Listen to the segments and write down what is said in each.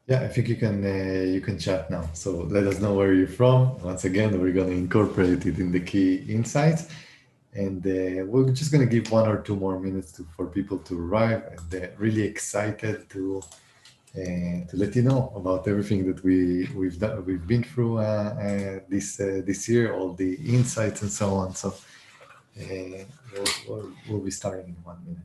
Yeah, I think you can chat now. So let us know where you're from. Once again, we're going to incorporate it in the key insights, and we're just going to give 1 or 2 more minutes for people to arrive. And really excited to let you know about everything that we've been through this year, all the insights and so on. So we'll be starting in 1 minute.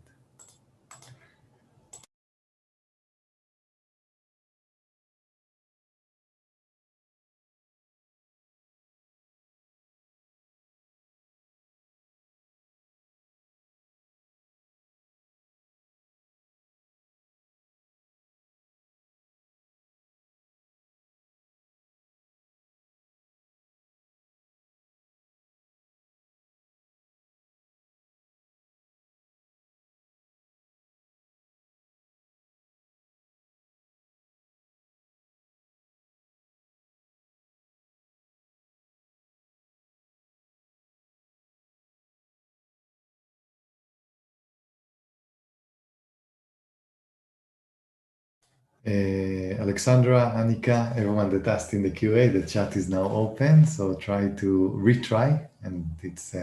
Alexandra, Annika, everyone that asked in the QA, the chat is now open. So try to retry, and it's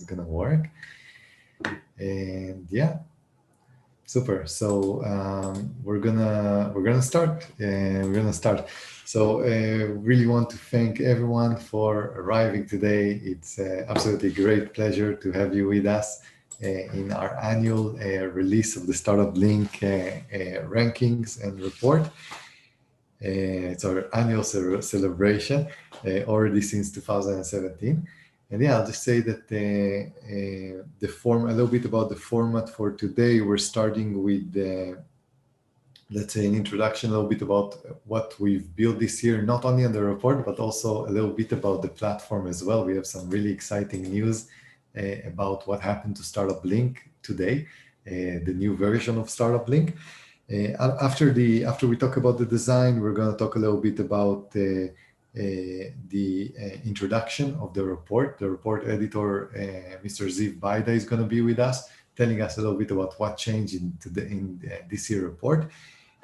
gonna work. And yeah, super. So we're gonna start. We're gonna start. So really want to thank everyone for arriving today. It's absolutely great pleasure to have you with us in our annual release of the StartupBlink rankings and report. It's our annual celebration, already since 2017. And yeah, I'll just say that a little bit about the format for today. We're starting with, let's say, an introduction, a little bit about what we've built this year, not only on the report, but also a little bit about the platform as well. We have some really exciting news about what happened to StartupBlink today, the new version of StartupBlink. After we talk about the design, we're going to talk a little bit about the introduction of the report. The report editor, Mr. Ziv Baida, is going to be with us, telling us a little bit about what changed in this year report.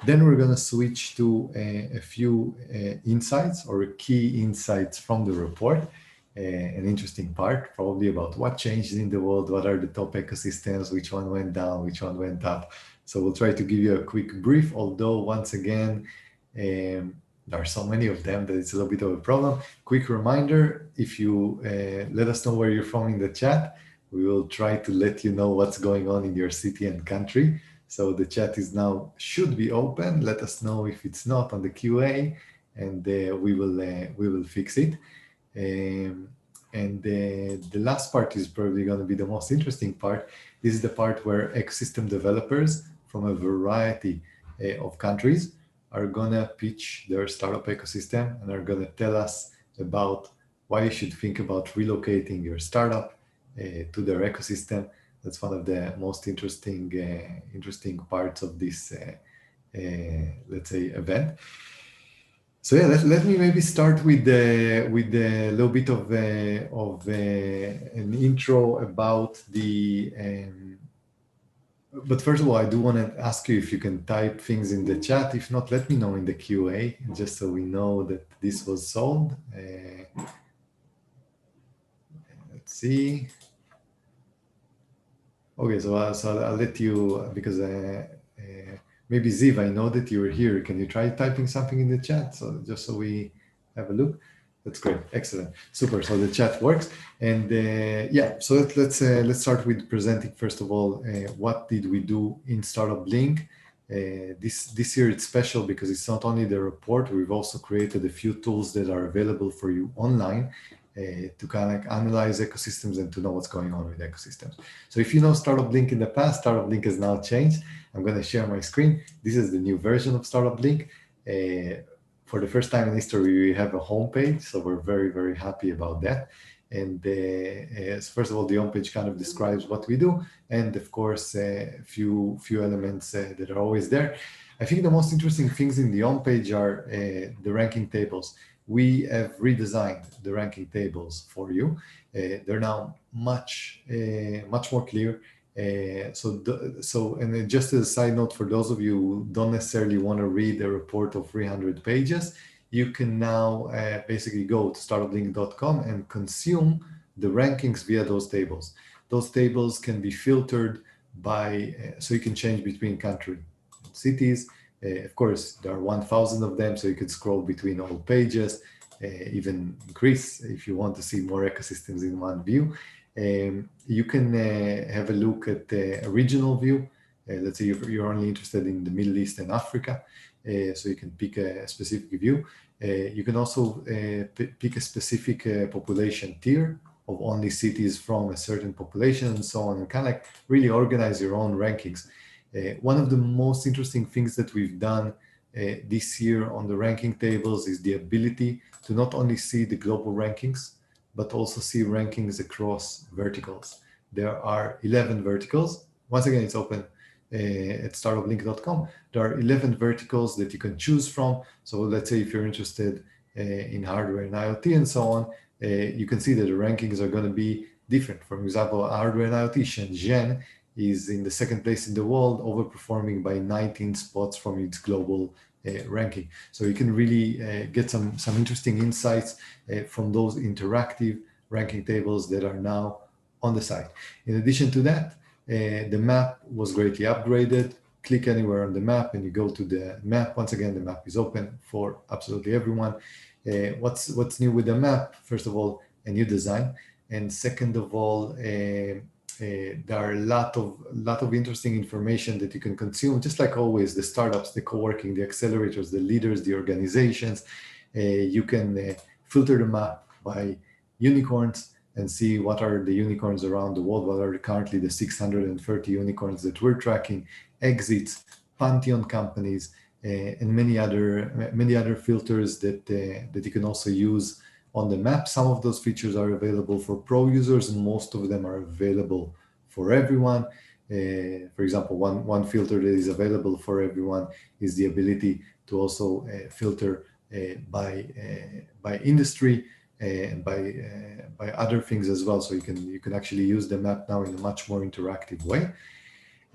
Then we're going to switch to a few insights or key insights from the report. An interesting part, probably about what changed in the world, what are the top ecosystems, which one went down, which one went up. So we'll try to give you a quick brief, although once again, there are so many of them that it's a little bit of a problem. Quick reminder, if you let us know where you're from in the chat, we will try to let you know what's going on in your city and country. So the chat is now, should be open. Let us know if it's not on the QA, and we will fix it. And the last part is probably going to be the most interesting part. This is the part where ecosystem developers from a variety of countries are going to pitch their startup ecosystem and are going to tell us about why you should think about relocating your startup to their ecosystem. That's one of the most interesting parts of this, let's say, event. So yeah, let me maybe start with the little bit of an intro about the. But first of all, I do want to ask you if you can type things in the chat. If not, let me know in the QA, just so we know that this was solved. Let's see. Okay, so I'll let you, because maybe Ziv, I know that you were here. Can you try typing something in the chat? So just so we have a look. That's great, excellent, super. So the chat works, and yeah. So let's start with presenting first of all. What did we do in StartupBlink? This year it's special because it's not only the report. We've also created a few tools that are available for you online to kind of analyze ecosystems and to know what's going on with ecosystems. So if you know StartupBlink in the past, StartupBlink has now changed. I'm going to share my screen. This is the new version of StartupBlink. For the first time in history, we have a homepage, so we're very, very happy about that. And first of all, the homepage kind of describes what we do, and of course, a few elements that are always there. I think the most interesting things in the homepage are the ranking tables. We have redesigned the ranking tables for you. They're now much more clear. And then just as a side note, for those of you who don't necessarily want to read a report of 300 pages, you can now basically go to startupblink.com and consume the rankings via those tables. Those tables can be filtered by, so you can change between country, cities. Of course, there are 1,000 of them, so you can scroll between all pages, even increase if you want to see more ecosystems in one view. You can have a look at a regional view. Let's say you're only interested in the Middle East and Africa, so you can pick a specific view. You can also pick a specific population tier of only cities from a certain population and so on, and kind of like really organize your own rankings. One of the most interesting things that we've done this year on the ranking tables is the ability to not only see the global rankings, but also see rankings across verticals. There are 11 verticals. Once again, it's open at startupblink.com. There are 11 verticals that you can choose from. So let's say if you're interested in hardware and IoT and so on, you can see that the rankings are going to be different. For example, hardware and IoT, Shenzhen is in the second place in the world, overperforming by 19 spots from its global ranking. So you can really get some interesting insights from those interactive ranking tables that are now on the site. In addition to that, the map was greatly upgraded. Click anywhere on the map and you go to the map. Once again, the map is open for absolutely everyone. What's new with the map? First of all, a new design. And second of all, there are a lot of interesting information that you can consume, just like always, the startups, the co-working, the accelerators, the leaders, the organizations. You can filter the map by unicorns and see what are the unicorns around the world, what are currently the 630 unicorns that we're tracking, exits, Pantheon companies, and many other filters that you can also use on the map. Some of those features are available for pro users, and most of them are available for everyone. For example, one filter that is available for everyone is the ability to also filter by industry and by other things as well. So you can actually use the map now in a much more interactive way.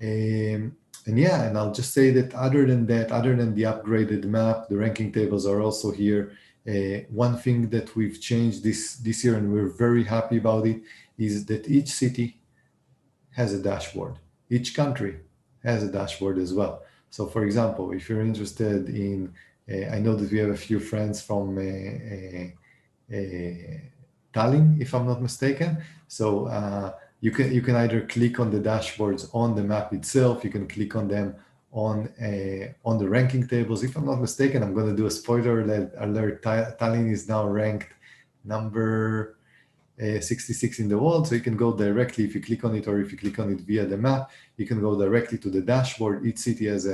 And I'll just say that other than the upgraded map, the ranking tables are also here. One thing that we've changed this year, and we're very happy about it, is that each city has a dashboard. Each country has a dashboard as well. So for example, if you're interested in, I know that we have a few friends from Tallinn, if I'm not mistaken. So you can either click on the dashboards on the map itself. You can click on them on the ranking tables. If I'm not mistaken, I'm going to do a spoiler alert. Tallinn is now ranked number 66 in the world. So you can go directly, if you click on it, or if you click on it via the map, you can go directly to the dashboard. Each city has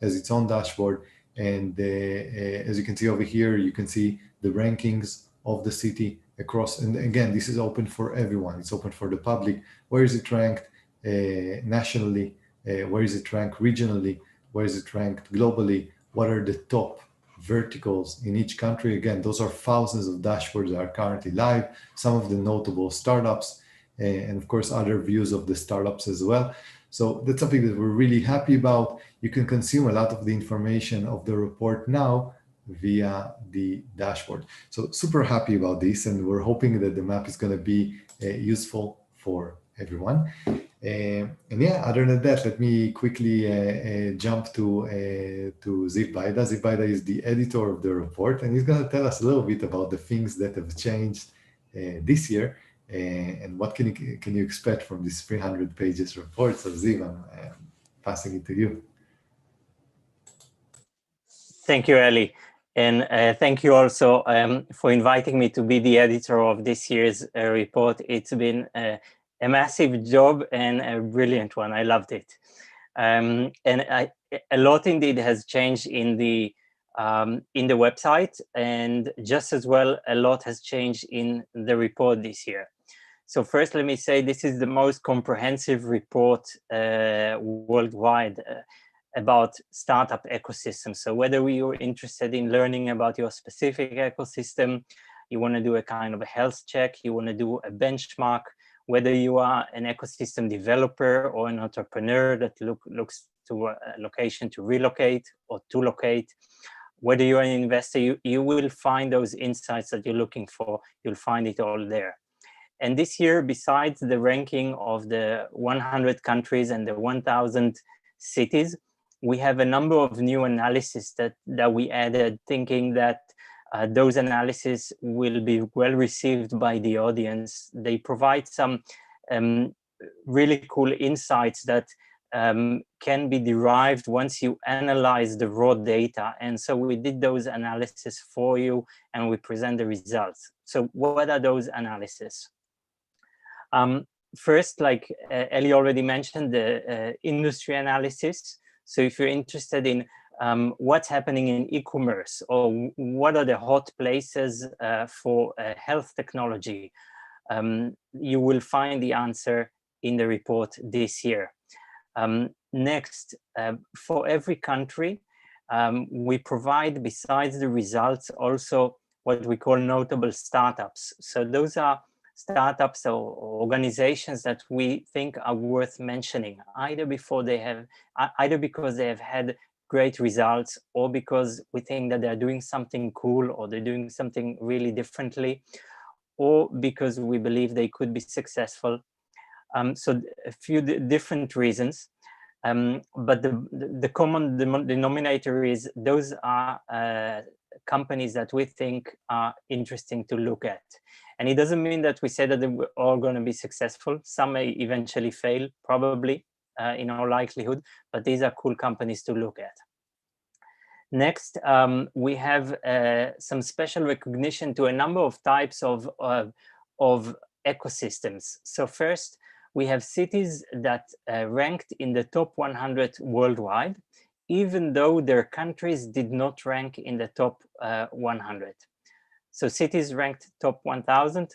its own dashboard. And as you can see over here, you can see the rankings of the city across. And again, this is open for everyone. It's open for the public. Where is it ranked nationally? Where is it ranked regionally? Where is it ranked globally? What are the top verticals in each country? Again, those are thousands of dashboards that are currently live, some of the notable startups, and of course, other views of the startups as well. So that's something that we're really happy about. You can consume a lot of the information of the report now via the dashboard. So super happy about this, and we're hoping that the map is going to be useful for everyone. And yeah, other than that, let me quickly jump to Ziv Baida. Ziv Baida is the editor of the report, and he's going to tell us a little bit about the things that have changed this year and what can you expect from this 300 pages report. So Ziv, I'm passing it to you. Thank you, Eli. And thank you also for inviting me to be the editor of this year's report. It's been a massive job and a brilliant one. I loved it. And a lot indeed has changed in the website, and just as well, a lot has changed in the report this year. So first, let me say this is the most comprehensive report worldwide about startup ecosystems. So whether you're interested in learning about your specific ecosystem, you want to do a kind of a health check, you want to do a benchmark, whether you are an ecosystem developer or an entrepreneur that looks to a location to relocate or to locate, whether you're an investor, you will find those insights that you're looking for. You'll find it all there. And this year, besides the ranking of the 100 countries and the 1,000 cities, we have a number of new analyses that we added, thinking that those analyses will be well received by the audience. They provide some really cool insights that can be derived once you analyze the raw data. And so we did those analyses for you and we present the results. So what are those analyses? First, like Ellie already mentioned, the industry analysis. So if you're interested in what's happening in e-commerce, or what are the hot places for health technology, you will find the answer in the report this year. Next, for every country, we provide, besides the results, also what we call notable startups. So those are startups or organizations that we think are worth mentioning, either because they have had great results, or because we think that they're doing something cool, or they're doing something really differently, or because we believe they could be successful. So a few different reasons, but the common denominator is those are companies that we think are interesting to look at. And it doesn't mean that we say that they're all going to be successful. Some may eventually fail, probably, in all likelihood, but these are cool companies to look at. Next, we have some special recognition to a number of types of ecosystems. So first, we have cities that ranked in the top 100 worldwide, even though their countries did not rank in the top 100. So cities ranked top 1,000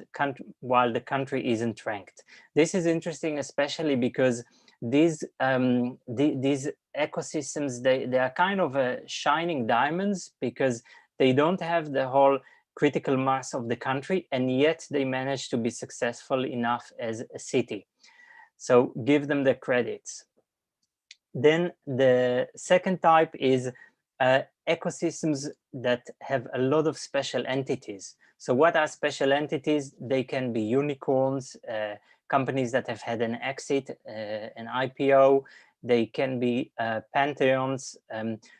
while the country isn't ranked. This is interesting, especially because these ecosystems, they are kind of shining diamonds, because they don't have the whole critical mass of the country, and yet they manage to be successful enough as a city. So give them the credits. Then the second type is ecosystems that have a lot of special entities. So what are special entities? They can be unicorns, companies that have had an exit, an IPO. They can be pantheons.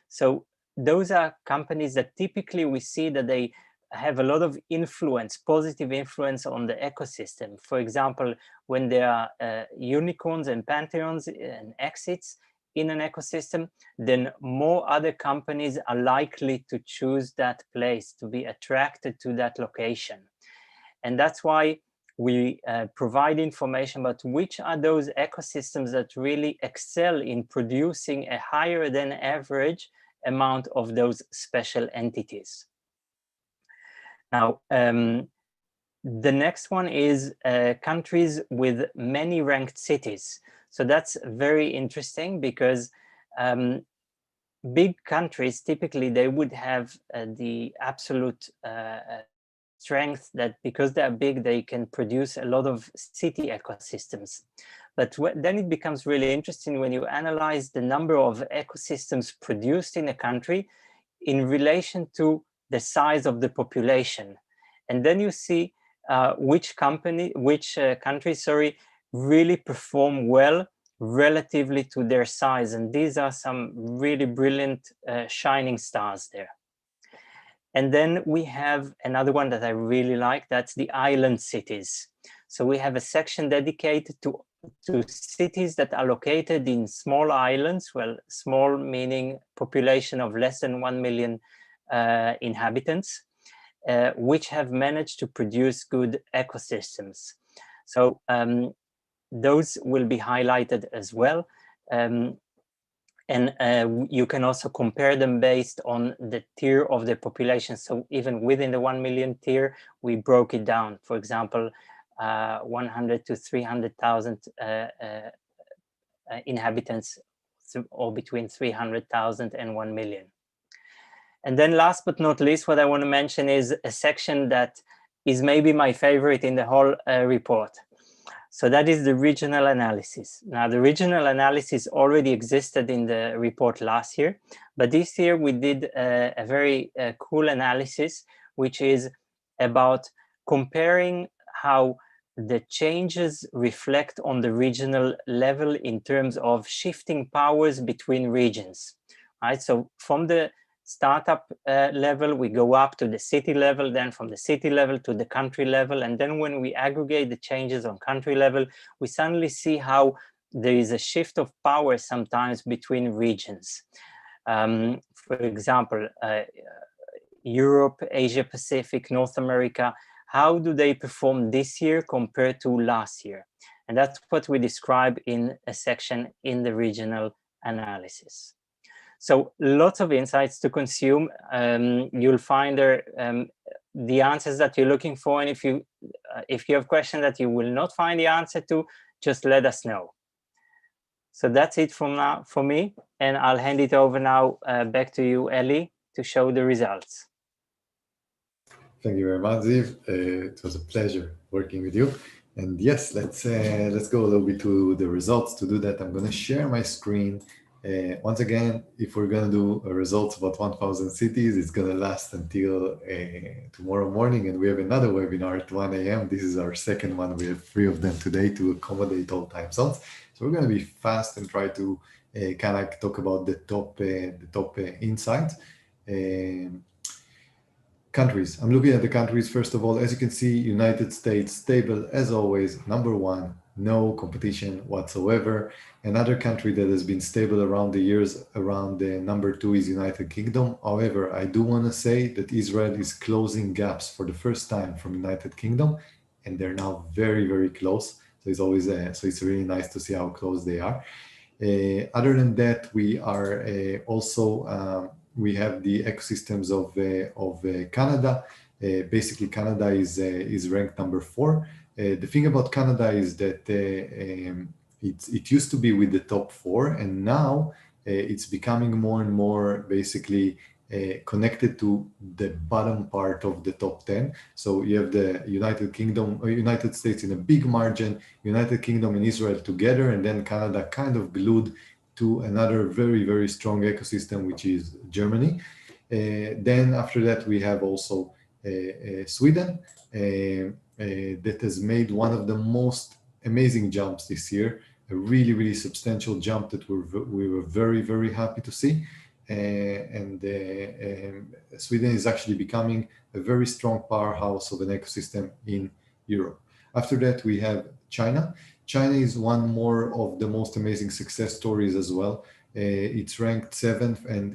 So those are companies that typically we see that they have a lot of influence, positive influence on the ecosystem. For example, when there are unicorns and pantheons and exits in an ecosystem, then more other companies are likely to choose that place, to be attracted to that location. And that's why we provide information about which are those ecosystems that really excel in producing a higher than average amount of those special entities. Now, the next one is countries with many ranked cities. So that's very interesting, because big countries, typically they would have the absolute strength that because they're big, they can produce a lot of city ecosystems. But then it becomes really interesting when you analyze the number of ecosystems produced in a country in relation to the size of the population. And then you see which countries really perform well relatively to their size. And these are some really brilliant shining stars there. And then we have another one that I really like, that's the island cities. So we have a section dedicated to cities that are located in small islands, well, small meaning population of less than 1 million inhabitants, which have managed to produce good ecosystems. So those will be highlighted as well. And you can also compare them based on the tier of the population. So even within the 1 million tier, we broke it down. For example, 100 to 300,000 inhabitants, or between 300,000 and 1 million. And then last but not least, what I want to mention is a section that is maybe my favorite in the whole report. So that is the regional analysis. Now, the regional analysis already existed in the report last year, but this year we did a very cool analysis, which is about comparing how the changes reflect on the regional level in terms of shifting powers between regions, right? So from the startup level, we go up to the city level, then from the city level to the country level. And then when we aggregate the changes on country level, we suddenly see how there is a shift of power sometimes between regions. For example, Europe, Asia Pacific, North America, how do they perform this year compared to last year? And that's what we describe in a section in the regional analysis. So lots of insights to consume. You'll find there the answers that you're looking for. And if you have questions that you will not find the answer to, just let us know. So that's it for me. And I'll hand it over now back to you, Eli, to show the results. Thank you very much, Ziv. It was a pleasure working with you. And yes, let's go a little bit to the results. To do that, I'm going to share my screen. Once again, if we're going to do results about 1,000 cities, it's going to last until tomorrow morning. And we have another webinar at 1 a.m. This is our second one. We have 3 of them today to accommodate all time zones. So we're going to be fast and try to kind of talk about the top insights. Countries. I'm looking at the countries. First of all, as you can see, United States, stable as always, #1, no competition whatsoever. Another country that has been stable around the years, around the #2 is United Kingdom. However, I do want to say that Israel is closing gaps for the first time from United Kingdom, and they're now very, very close. So it's always so it's really nice to see how close they are. Other than that, we are also we have the ecosystems of Canada. Basically, Canada is ranked #4. The thing about Canada is that it used to be with the top 4, and now it's becoming more and more basically connected to the bottom part of the top 10. So you have the United States in a big margin, United Kingdom and Israel together, and then Canada kind of glued to another very, very strong ecosystem, which is Germany. Then after that, we have also Sweden that has made one of the most amazing jumps this year, a really, really substantial jump that we were very, very happy to see. And Sweden is actually becoming a very strong powerhouse of an ecosystem in Europe. After that, we have China. China is one more of the most amazing success stories as well. It's ranked 7th, and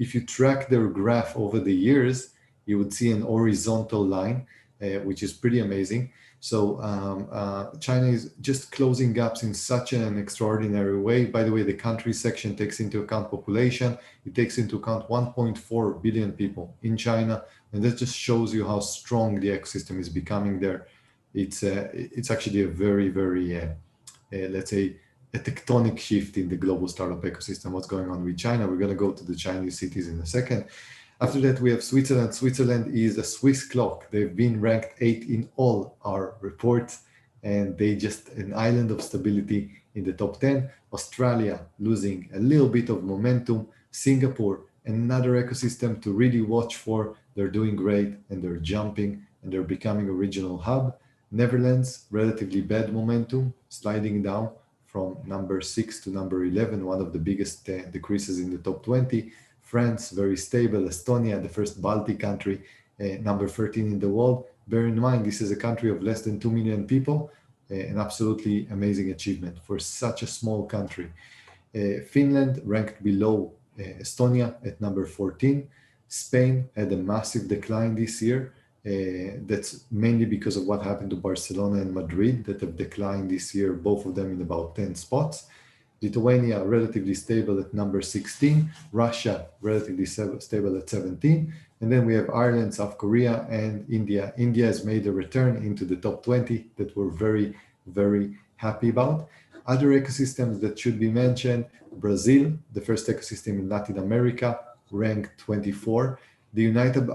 if you track their graph over the years, you would see an horizontal line, which is pretty amazing. So China is just closing gaps in such an extraordinary way. By the way, the country section takes into account population. It takes into account 1.4 billion people in China, and that just shows you how strong the ecosystem is becoming there. It's actually a very, very, let's say, a tectonic shift in the global startup ecosystem. What's going on with China? We're going to go to the Chinese cities in a second. After that, we have Switzerland. Switzerland is a Swiss clock. They've been ranked 8 in all our reports, and they just an island of stability in the top 10. Australia losing a little bit of momentum. Singapore, another ecosystem to really watch for. They're doing great, and they're jumping, and they're becoming a regional hub. Netherlands, relatively bad momentum, sliding down from #6 to #11, one of the biggest decreases in the top 20. France, very stable. Estonia, the first Baltic country, #13 in the world. Bear in mind, this is a country of less than 2 million people, an absolutely amazing achievement for such a small country. Finland ranked below Estonia at #14. Spain had a massive decline this year. That's mainly because of what happened to Barcelona and Madrid that have declined this year, both of them in about 10 spots. Lithuania, relatively stable at #16. Russia, relatively stable at 17. And then we have Ireland, South Korea, and India. India has made a return into the top 20 that we're very, very happy about. Other ecosystems that should be mentioned, Brazil, the first ecosystem in Latin America, ranked 24. The United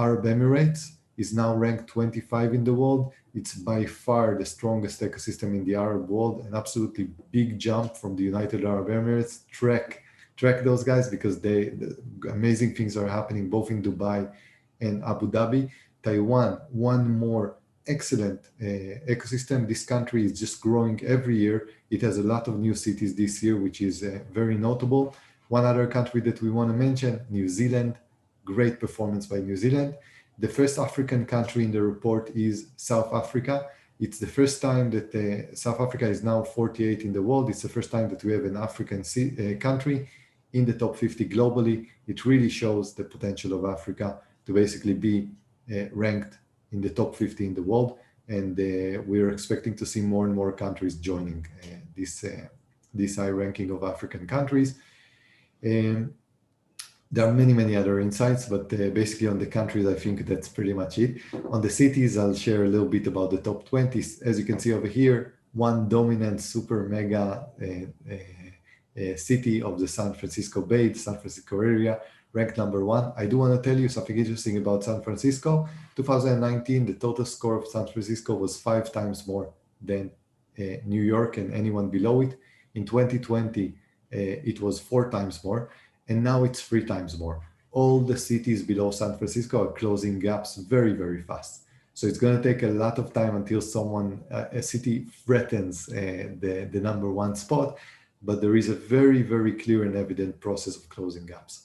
Arab Emirates is now ranked 25 in the world. It's by far the strongest ecosystem in the Arab world, an absolutely big jump from the United Arab Emirates. Track those guys because the amazing things are happening both in Dubai and Abu Dhabi. Taiwan, one more excellent ecosystem. This country is just growing every year. It has a lot of new cities this year, which is very notable. One other country that we want to mention, New Zealand, great performance by New Zealand. The first African country in the report is South Africa. It's the first time that South Africa is now 48 in the world. It's the first time that we have an African country in the top 50 globally. It really shows the potential of Africa to basically be ranked in the top 50 in the world. And we're expecting to see more and more countries joining this high ranking of African countries. There are many other insights, but basically on the countries, I think that's pretty much it. On the cities, I'll share a little bit about the top 20. As you can see over here, one dominant super mega city of the San Francisco Bay, the San Francisco area, ranked number 1. I do want to tell you something interesting about San Francisco. 2019, the total score of San Francisco was 5 times more than New York and anyone below it. In 2020, it was 4 times more. And now it's 3 times more. All the cities below San Francisco are closing gaps very fast. So it's going to take a lot of time until a city threatens the number 1 spot, but there is a very clear and evident process of closing gaps.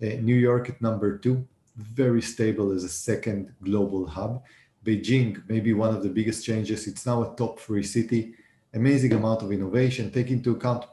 New York at number 2, very stable as a second global hub. Beijing, maybe one of the biggest changes. It's now a top 3 city, amazing amount of innovation. Take into account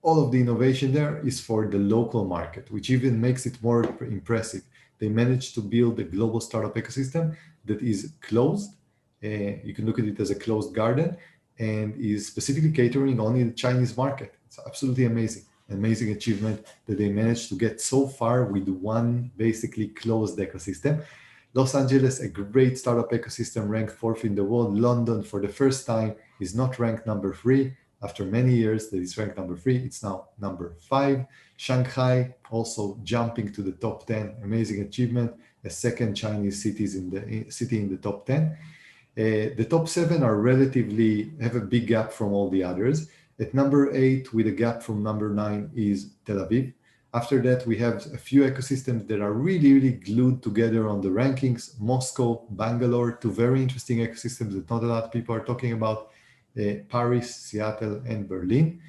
all of the innovation there is for the local market, which even makes it more impressive. They managed to build a global startup ecosystem that is closed. You can look at it as a closed garden and is specifically catering only the Chinese market. It's absolutely amazing achievement that they managed to get so far with one basically closed ecosystem. Los Angeles, a great startup ecosystem, ranked 4th in the world. London, for the first time, is not ranked number 3. After many years that it's ranked number 3, it's now number 5. Shanghai also jumping to the top 10, amazing achievement. A second Chinese city in the top 10. The top 7 have a big gap from all the others. At number 8, with a gap from number 9, is Tel Aviv. After that, we have a few ecosystems that are really glued together on the rankings. Moscow, Bangalore, 2 very interesting ecosystems that not a lot of people are talking about. Paris, Seattle, and Berlin.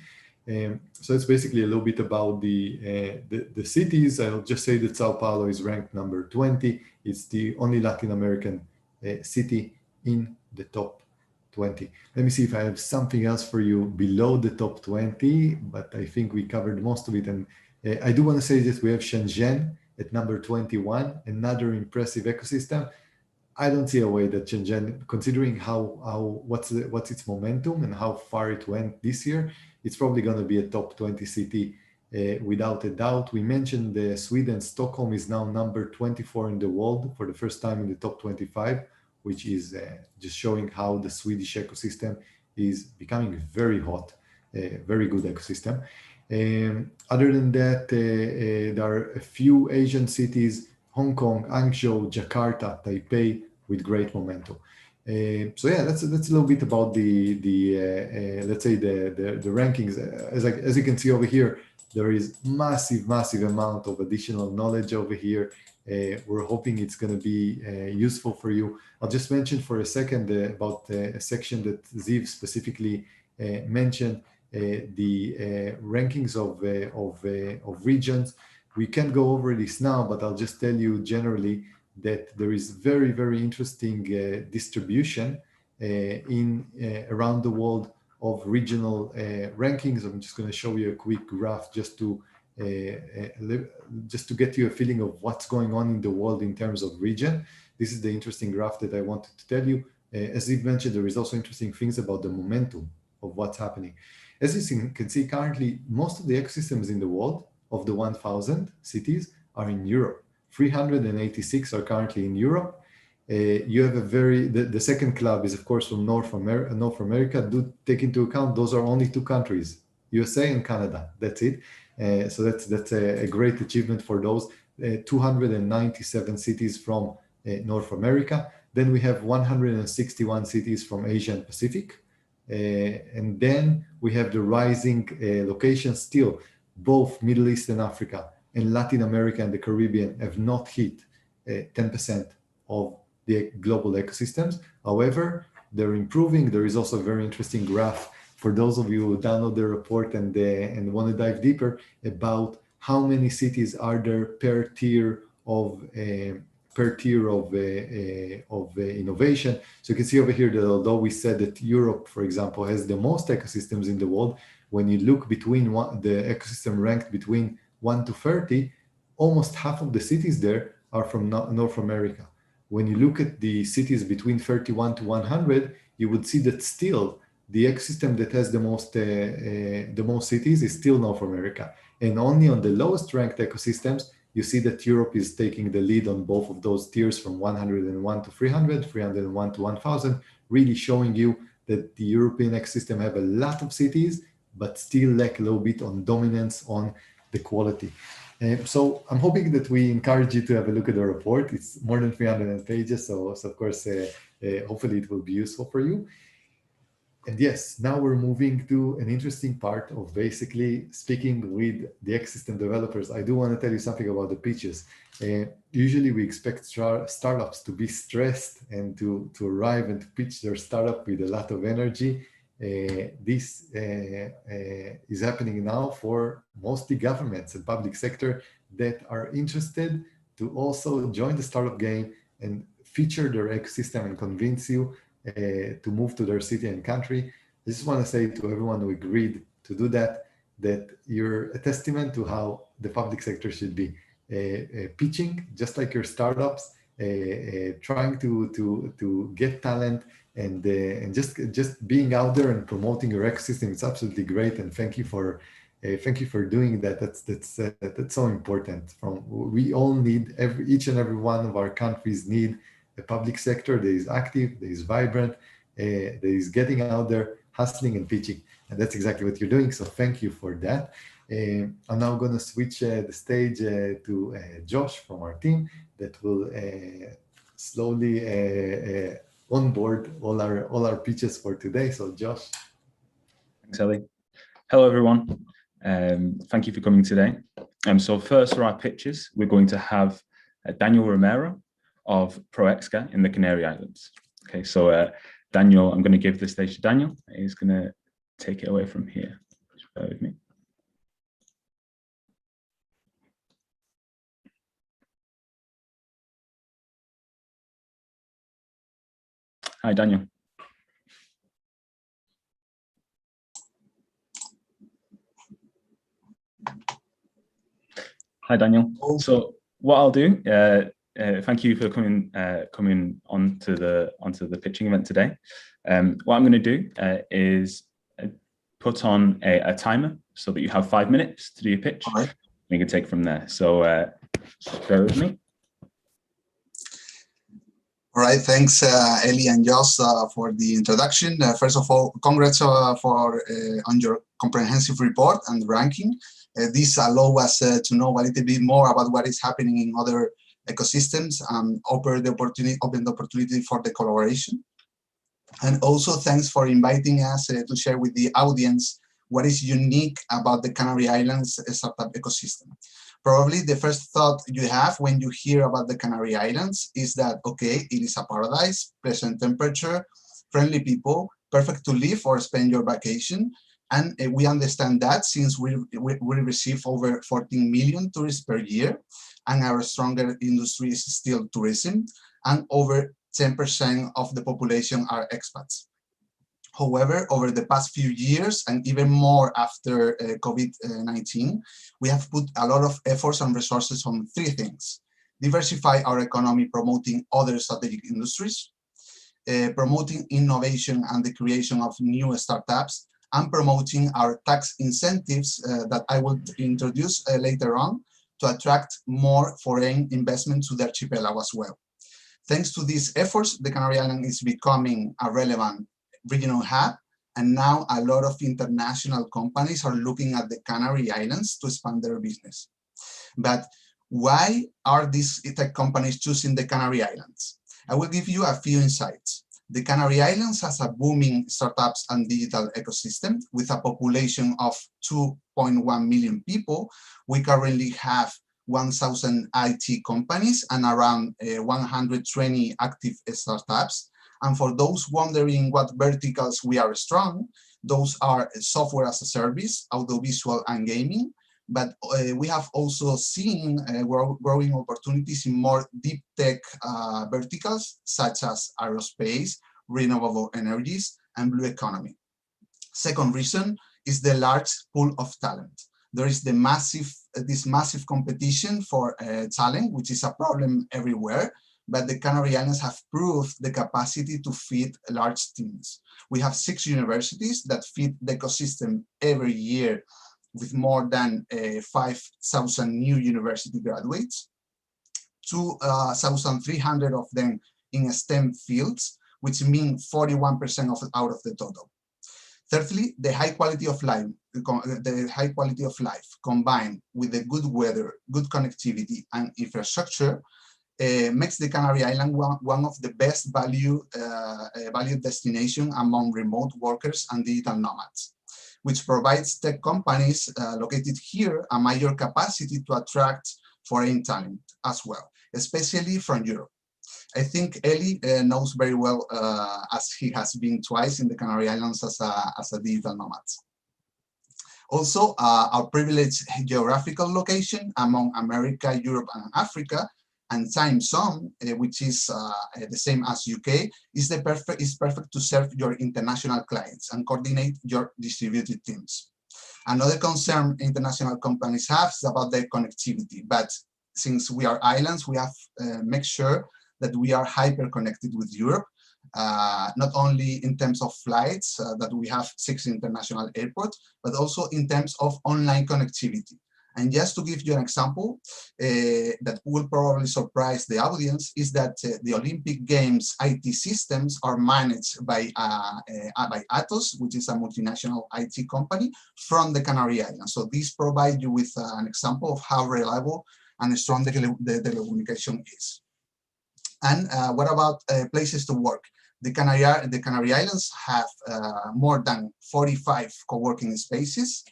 So it's basically a little bit about the cities. I'll just say that Sao Paulo is ranked number 20. It's the only Latin American city in the top 20. Let me see if I have something else for you below the top 20, but I think we covered most of it. And I do want to say that we have Shenzhen at number 21, another impressive ecosystem. I don't see a way that Shenzhen, considering what's its momentum and how far it went this year, it's probably going to be a top 20 city without a doubt. We mentioned Sweden. Stockholm is now number 24 in the world for the first time in the top 25, which is just showing how the Swedish ecosystem is becoming very hot, very good ecosystem. Other than that, there are a few Asian cities, Hong Kong, Hangzhou, Jakarta, Taipei, with great momentum. So yeah, that's a little bit about let's say the rankings. As you can see over here, there is massive amount of additional knowledge over here. We're hoping it's going to be useful for you. I'll just mention for a second about a section that Ziv specifically mentioned, the rankings of regions. We can't go over this now, but I'll just tell you generally that there is very interesting distribution around the world of regional rankings. I'm just going to show you a quick graph just to get you a feeling of what's going on in the world in terms of region. This is the interesting graph that I wanted to tell you. As Eve mentioned, there is also interesting things about the momentum of what's happening. As you can see currently, most of the ecosystems in the world of the 1,000 cities are in Europe. 386 are currently in Europe. You have the second club is of course from North America. Do take into account those are only 2 countries, USA and Canada. That's it. So that's a great achievement for those 297 cities from North America. Then we have 161 cities from Asia and Pacific. And then we have the rising locations still. Both Middle East and Africa and Latin America and the Caribbean have not hit 10% of the global ecosystems. However, they're improving. There is also a very interesting graph for those of you who download the report and want to dive deeper about how many cities are there per tier of innovation. So you can see over here that although we said that Europe, for example, has the most ecosystems in the world, when you look between the ecosystem ranked between 1 to 30, almost half of the cities there are from North America. When you look at the cities between 31 to 100, you would see that still the ecosystem that has the most cities is still North America. And only on the lowest ranked ecosystems, you see that Europe is taking the lead on both of those tiers from 101 to 300, 301 to 1000, really showing you that the European ecosystem have a lot of cities, but still lack a little bit on dominance on the quality. So I'm hoping that we encourage you to have a look at the report. It's more than 300 pages, so of course, hopefully it will be useful for you. And yes, now we're moving to an interesting part of basically speaking with the ecosystem developers. I do want to tell you something about the pitches. Usually we expect startups to be stressed and to arrive and to pitch their startup with a lot of energy. This is happening now for mostly governments and public sector that are interested to also join the startup game and feature their ecosystem and convince you to move to their city and country. I just want to say to everyone who agreed to do that, that you're a testament to how the public sector should be pitching, just like your startups, trying to get talent and just being out there and promoting your ecosystem. It's absolutely great, and thank you for doing that. That's so important. We all need each and every one of our countries need a public sector that is active, that is vibrant, that is getting out there, hustling and pitching. And that's exactly what you're doing. So thank you for that. I'm now going to switch the stage to Josh from our team that will slowly onboard all our pitches for today. So Josh. Thanks, Eli. Hello, everyone. Thank you for coming today. So first for our pitches, we're going to have Daniel Romero of ProExca in the Canary Islands. Okay, so Daniel, I'm going to give the stage to Daniel. He's going to take it away from here. Just bear with me. Hi, Daniel. Hi, Daniel. So what I'll do, thank you for coming onto the pitching event today. What I'm going to do is put on a timer so that you have 5 minutes to do your pitch. All right. You can take from there. So bear with me. All right, thanks Eli and Josh for the introduction. First of all, congrats on your comprehensive report and ranking. This allows us to know a little bit more about what is happening in other ecosystems and open the opportunity for the collaboration. And also thanks for inviting us to share with the audience what is unique about the Canary Islands startup ecosystem. Probably the first thought you have when you hear about the Canary Islands is that, okay, it is a paradise, pleasant temperature, friendly people, perfect to live or spend your vacation. And we understand that since we receive over 14 million tourists per year, and our stronger industry is still tourism, and over 10% of the population are expats. However, over the past few years, and even more after COVID-19, we have put a lot of efforts and resources on 3 things: diversify our economy, promoting other strategic industries, promoting innovation and the creation of new startups, and promoting our tax incentives that I will introduce later on to attract more foreign investment to the archipelago as well. Thanks to these efforts, the Canary Island is becoming a relevant regional hub, and now a lot of international companies are looking at the Canary Islands to expand their business. But Why are these tech companies choosing the Canary Islands? I will give you a few insights. The Canary Islands has a booming startups and digital ecosystem with a population of 2.1 million people. We currently have 1,000 IT companies and around 120 active startups. And for those wondering what verticals we are strong, those are software as a service, audiovisual, and gaming. But we have also seen growing opportunities in more deep tech verticals, such as aerospace, renewable energies, and blue economy. Second reason is the large pool of talent. There is this massive competition for talent, which is a problem everywhere, but the Canary Islands have proved the capacity to feed large teams. We have 6 universities that feed the ecosystem every year with more than 5,000 new university graduates, 2,300 of them in STEM fields, which means 41% out of the total. Thirdly, the high quality of life, combined with the good weather, good connectivity, and infrastructure, makes the Canary Island one of the best valued destination among remote workers and digital nomads, which provides tech companies located here a major capacity to attract foreign talent as well, especially from Europe. I think Eli knows very well, as he has been twice in the Canary Islands as a digital nomad. Also, our privileged geographical location among America, Europe, and Africa, and time zone, which is the same as UK, is perfect to serve your international clients and coordinate your distributed teams. Another concern international companies have is about their connectivity, but since we are islands, we have make sure that we are hyper connected with Europe, not only in terms of flights, that we have 6 international airports, but also in terms of online connectivity. And just to give you an example that will probably surprise the audience is that the Olympic Games IT systems are managed by Atos, which is a multinational IT company from the Canary Islands. So this provides you with an example of how reliable and strong the telecommunication is. And what about places to work? The Canary Islands have more than 45 co-working spaces,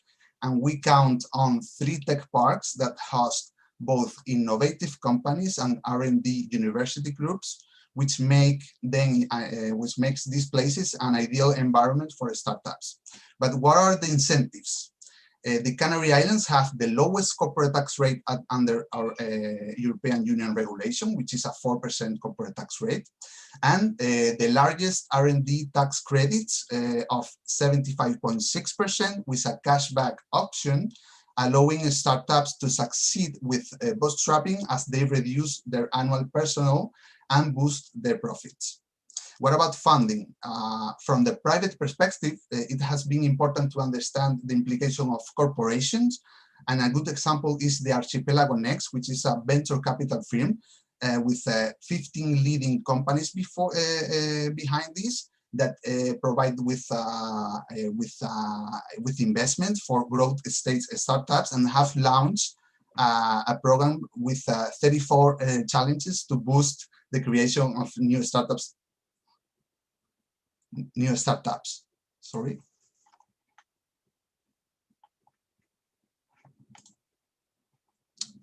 and we count on 3 tech parks that host both innovative companies and R&D university groups, which makes these places an ideal environment for startups. But what are the incentives? The Canary Islands have the lowest corporate tax rate under our European Union regulation, which is a 4% corporate tax rate, and the largest R&D tax credits of 75.6% with a cashback option, allowing startups to succeed with bootstrapping as they reduce their annual personnel and boost their profits. What about funding? From the private perspective, it has been important to understand the implication of corporations. And a good example is the Archipelago Next, which is a venture capital firm with 15 leading companies behind this that provide with investment for growth stage startups and have launched a program with 34 challenges to boost the creation of new startups. Sorry.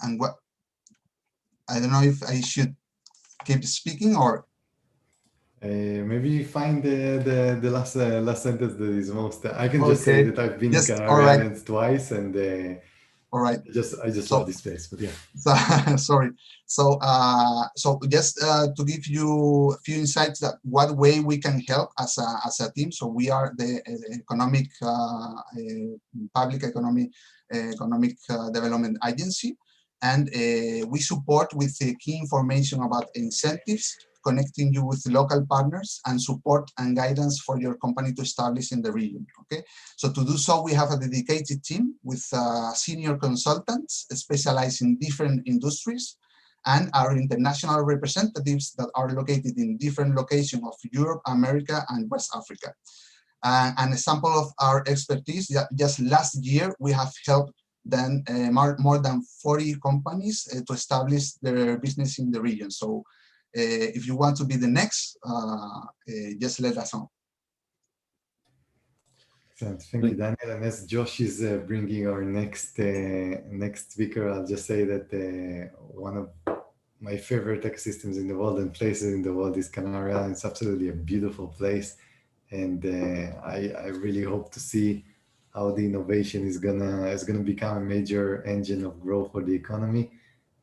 And what, I don't know if I should keep speaking or maybe find the last sentence that is most. I can just say that I've been in Canary Islands twice, and all right. I just love this place. But yeah. Sorry. So just to give you a few insights that what way we can help as a team. So we are the public economic development agency, and we support with key information about incentives, connecting you with local partners, and support and guidance for your company to establish in the region. Okay, so to do so, we have a dedicated team with senior consultants specialized in different industries, and our international representatives that are located in different locations of Europe, America, and West Africa. An example of our expertise, just last year, we have helped than more than 40 companies to establish their business in the region. So if you want to be the next, just let us know. Thank you, Daniel. And as Josh is bringing our next speaker, I'll just say that one of my favorite ecosystems in the world and places in the world is Canary Island. It's absolutely a beautiful place, and I really hope to see how the innovation is gonna become a major engine of growth for the economy.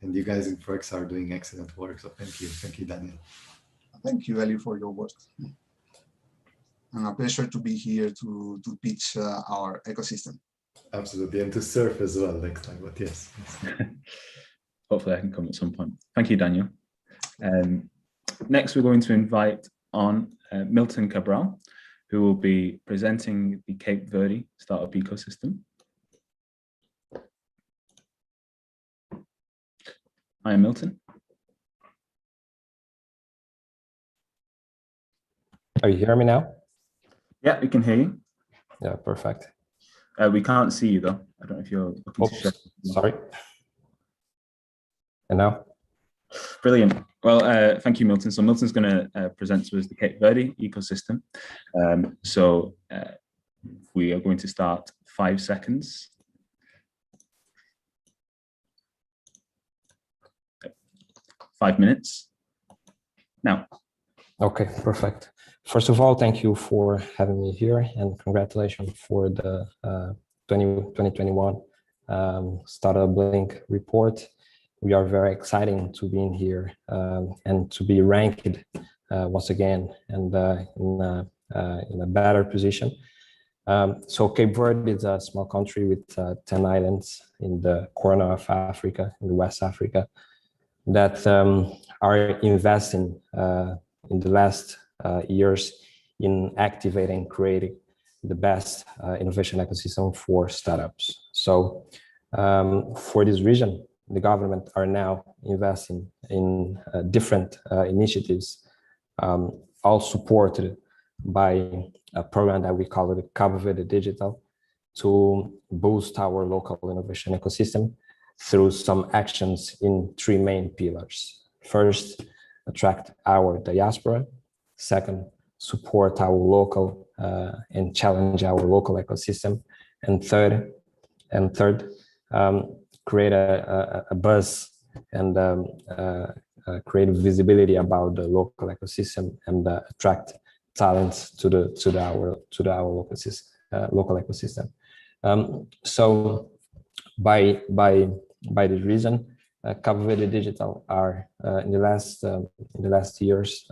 And you guys in Forex are doing excellent work. So thank you, Daniel. Thank you, Eli, for your work. And a pleasure to be here to pitch our ecosystem. Absolutely, and to surf as well next time, but yes. Hopefully I can come at some point. Thank you, Daniel. Next, we're going to invite on Milton Cabral, who will be presenting the Cape Verde startup ecosystem. Hi, Milton. Are you hearing me now? Yeah, we can hear you. Yeah, perfect. We can't see you though. I don't know if you're looking to share. Sorry. And now? Brilliant. Well, thank you, Milton. So Milton's going to present to us the Cape Verde ecosystem. We are going to start 5 seconds. Five minutes. Now. Okay, perfect. First of all, thank you for having me here, and congratulations for the 2021 StartupBlink report. We are very excited to be in here and to be ranked once again and in a better position. So Cape Verde is a small country with 10 islands in the corner of Africa, in West Africa, that are investing in the last years in activating, creating the best innovation ecosystem for startups. So for this region, the government are now investing in different initiatives, all supported by a program that we call it Cape Verde Digital, to boost our local innovation ecosystem through some actions in 3 main pillars. First, attract our diaspora. Second, support our local and challenge our local ecosystem. And third, create a buzz and create visibility about the local ecosystem and attract talents to our local ecosystem. So by this reason, Cape Verde Digital are in the last years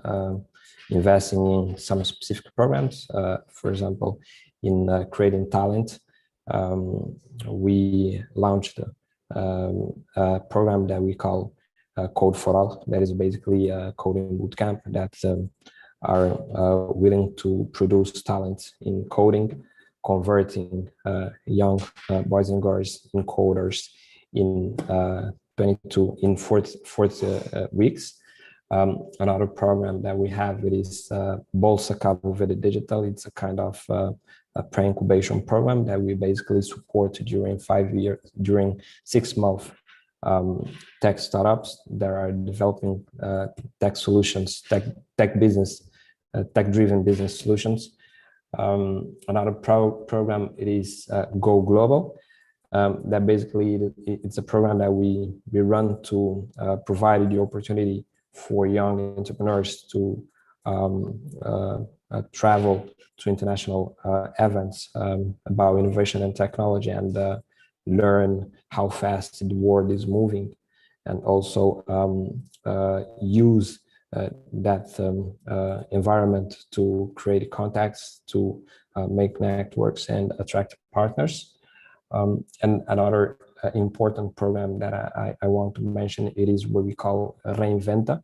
investing in some specific programs. For example, in creating talent, we launched a program that we call Code for All. That is basically a coding bootcamp that are willing to produce talent in coding, converting young boys and girls in coders in 40 weeks. Another program that we have is Bolsa Cape Verde Digital. It's a kind of a pre-incubation program that we basically support during 6 months tech startups that are developing tech solutions, tech-driven business solutions. Another program is Go Global. That basically it's a program that we run to provide the opportunity for young entrepreneurs to travel to international events about innovation and technology and learn how fast the world is moving, and also use that environment to create contacts, to make networks and attract partners. And another important program that I want to mention, it is what we call Reinventa.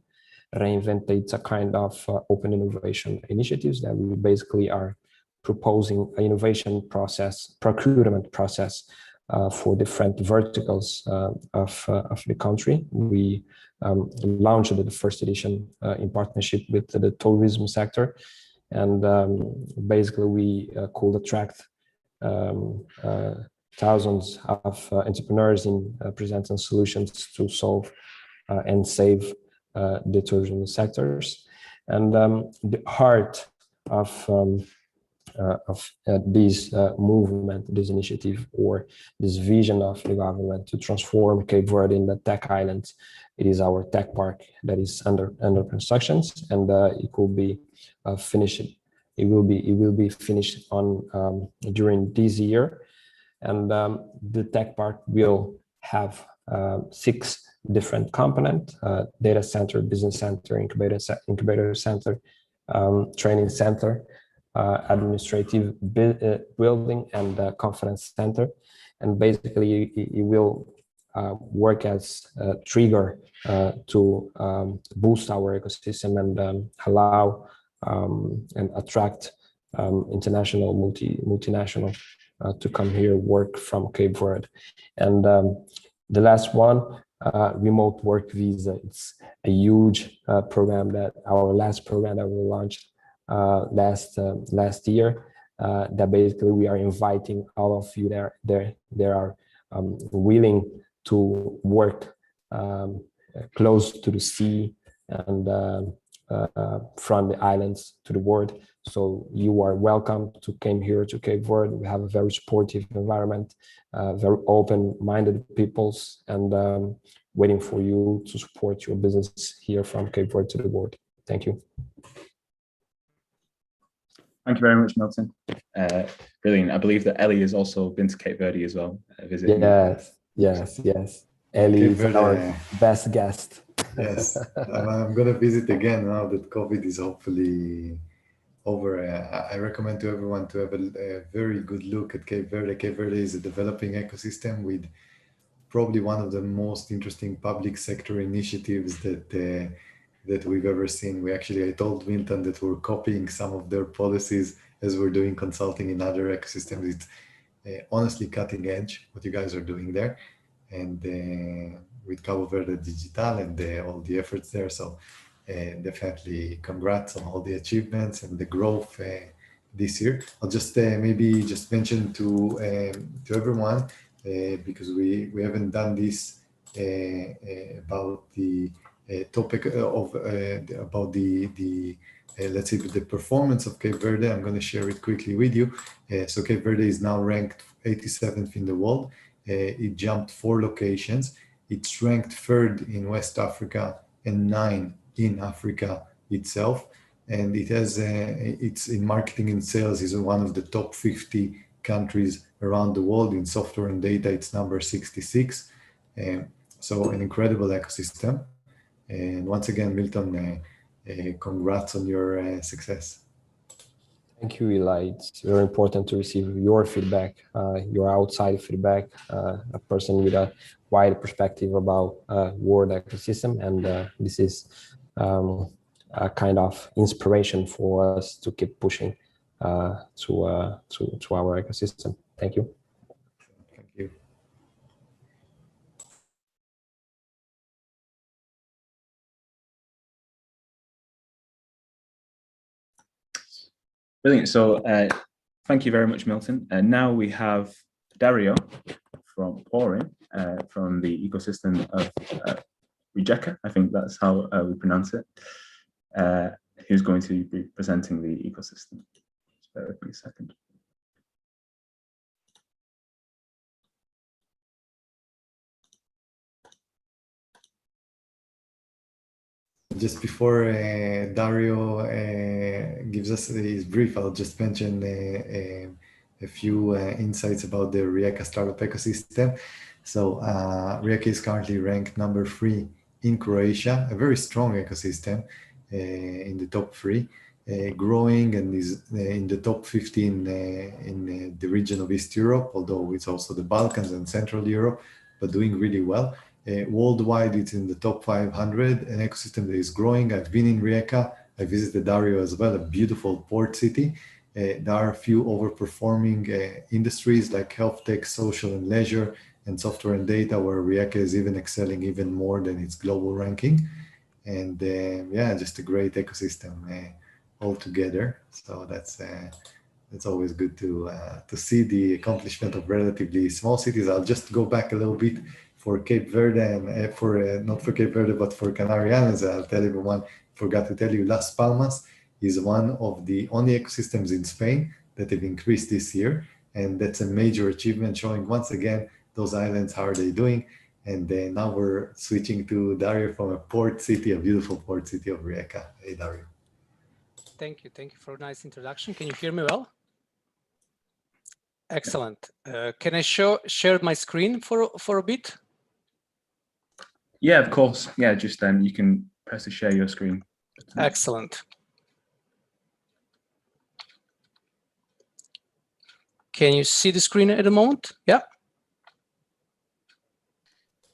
Reinventa, it's a kind of open innovation initiatives that we basically are proposing an innovation process, procurement process for different verticals of the country. We launched the first edition in partnership with the tourism sector, and basically we could attract thousands of entrepreneurs in presenting solutions to solve and save the tourism sectors. And the heart of this movement, this initiative, or this vision of the government to transform Cape Verde in the tech island, it is our tech park that is under construction, and it will be finished. It will be finished on during this year, and the tech park will have 6 different components: data center, business center, incubator center, training center, administrative building, and conference center. And basically it will work as a trigger to boost our ecosystem and allow and attract international multinational to come here, work from Cape Verde. And the last one, remote work visa. It's a huge program, that our last program that we launched last year, that basically we are inviting all of you there are willing to work close to the sea and from the islands to the world. So you are welcome to come here to Cape Verde. We have a very supportive environment, very open-minded peoples, and waiting for you to support your business here from Cape Verde to the world. Thank you. Thank you very much, Milton. Brilliant. I believe that Ellie has also been to Cape Verde as well. Visiting. Yes. Ellie is our best guest. Yes, I'm going to visit again now that COVID is hopefully over. I recommend to everyone to have a very good look at Cape Verde. Cape Verde is a developing ecosystem with probably one of the most interesting public sector initiatives that we've ever seen. I told Milton that we're copying some of their policies as we're doing consulting in other ecosystems. It's honestly cutting edge what you guys are doing there, and with Cabo Verde Digital and all the efforts there. So definitely congrats on all the achievements and the growth this year. I'll just maybe just mention to everyone, because we haven't done this about the topic of about the let's say the performance of Cape Verde. I'm going to share it quickly with you. So Cape Verde is now ranked 87th in the world. It jumped 4 locations. It's ranked 3rd in West Africa and 9 in Africa itself. And it has it's in marketing and sales is one of the top 50 countries around the world. In software and data, it's number 66. So an incredible ecosystem. And once again, Milton, congrats on your success. Thank you, Eli. It's very important to receive your feedback, your outside feedback, a person with a wide perspective about world ecosystem, and this is a kind of inspiration for us to keep pushing to our ecosystem. Thank you. Thank you. Brilliant. So thank you very much, Milton. And now we have Dario from Pouring, from the ecosystem of Rijeka. I think that's how we pronounce it. Who's going to be presenting the ecosystem. Just bear with me a second. Just before Dario gives us his brief, I'll just mention a few insights about the Rijeka startup ecosystem. So Rijeka is currently ranked number 3 in Croatia, a very strong ecosystem in the top 3, growing, and is in the top 15 in the region of East Europe, although it's also the Balkans and Central Europe, but doing really well. Worldwide, it's in the top 500, an ecosystem that is growing. I've been in Rijeka. I visited Dario as well, a beautiful port city. There are a few overperforming industries like health tech, social and leisure, and software and data, where Rijeka is even excelling even more than its global ranking. And yeah, just a great ecosystem altogether. So that's it's always good to see the accomplishment of relatively small cities. I'll just go back a little bit for Cape Verde and not for Cape Verde, but for Canary Islands. I'll tell everyone, forgot to tell you, Las Palmas is one of the only ecosystems in Spain that have increased this year. And that's a major achievement, showing once again those islands, how are they doing. And now we're switching to Dario from a port city, a beautiful port city of Rijeka. Hey, Dario. Thank you for a nice introduction. Can you hear me well? Excellent. Can I share my screen for a bit? Yeah, of course. Yeah, just then you can press to share your screen. Excellent. Can you see the screen at the moment? Yeah.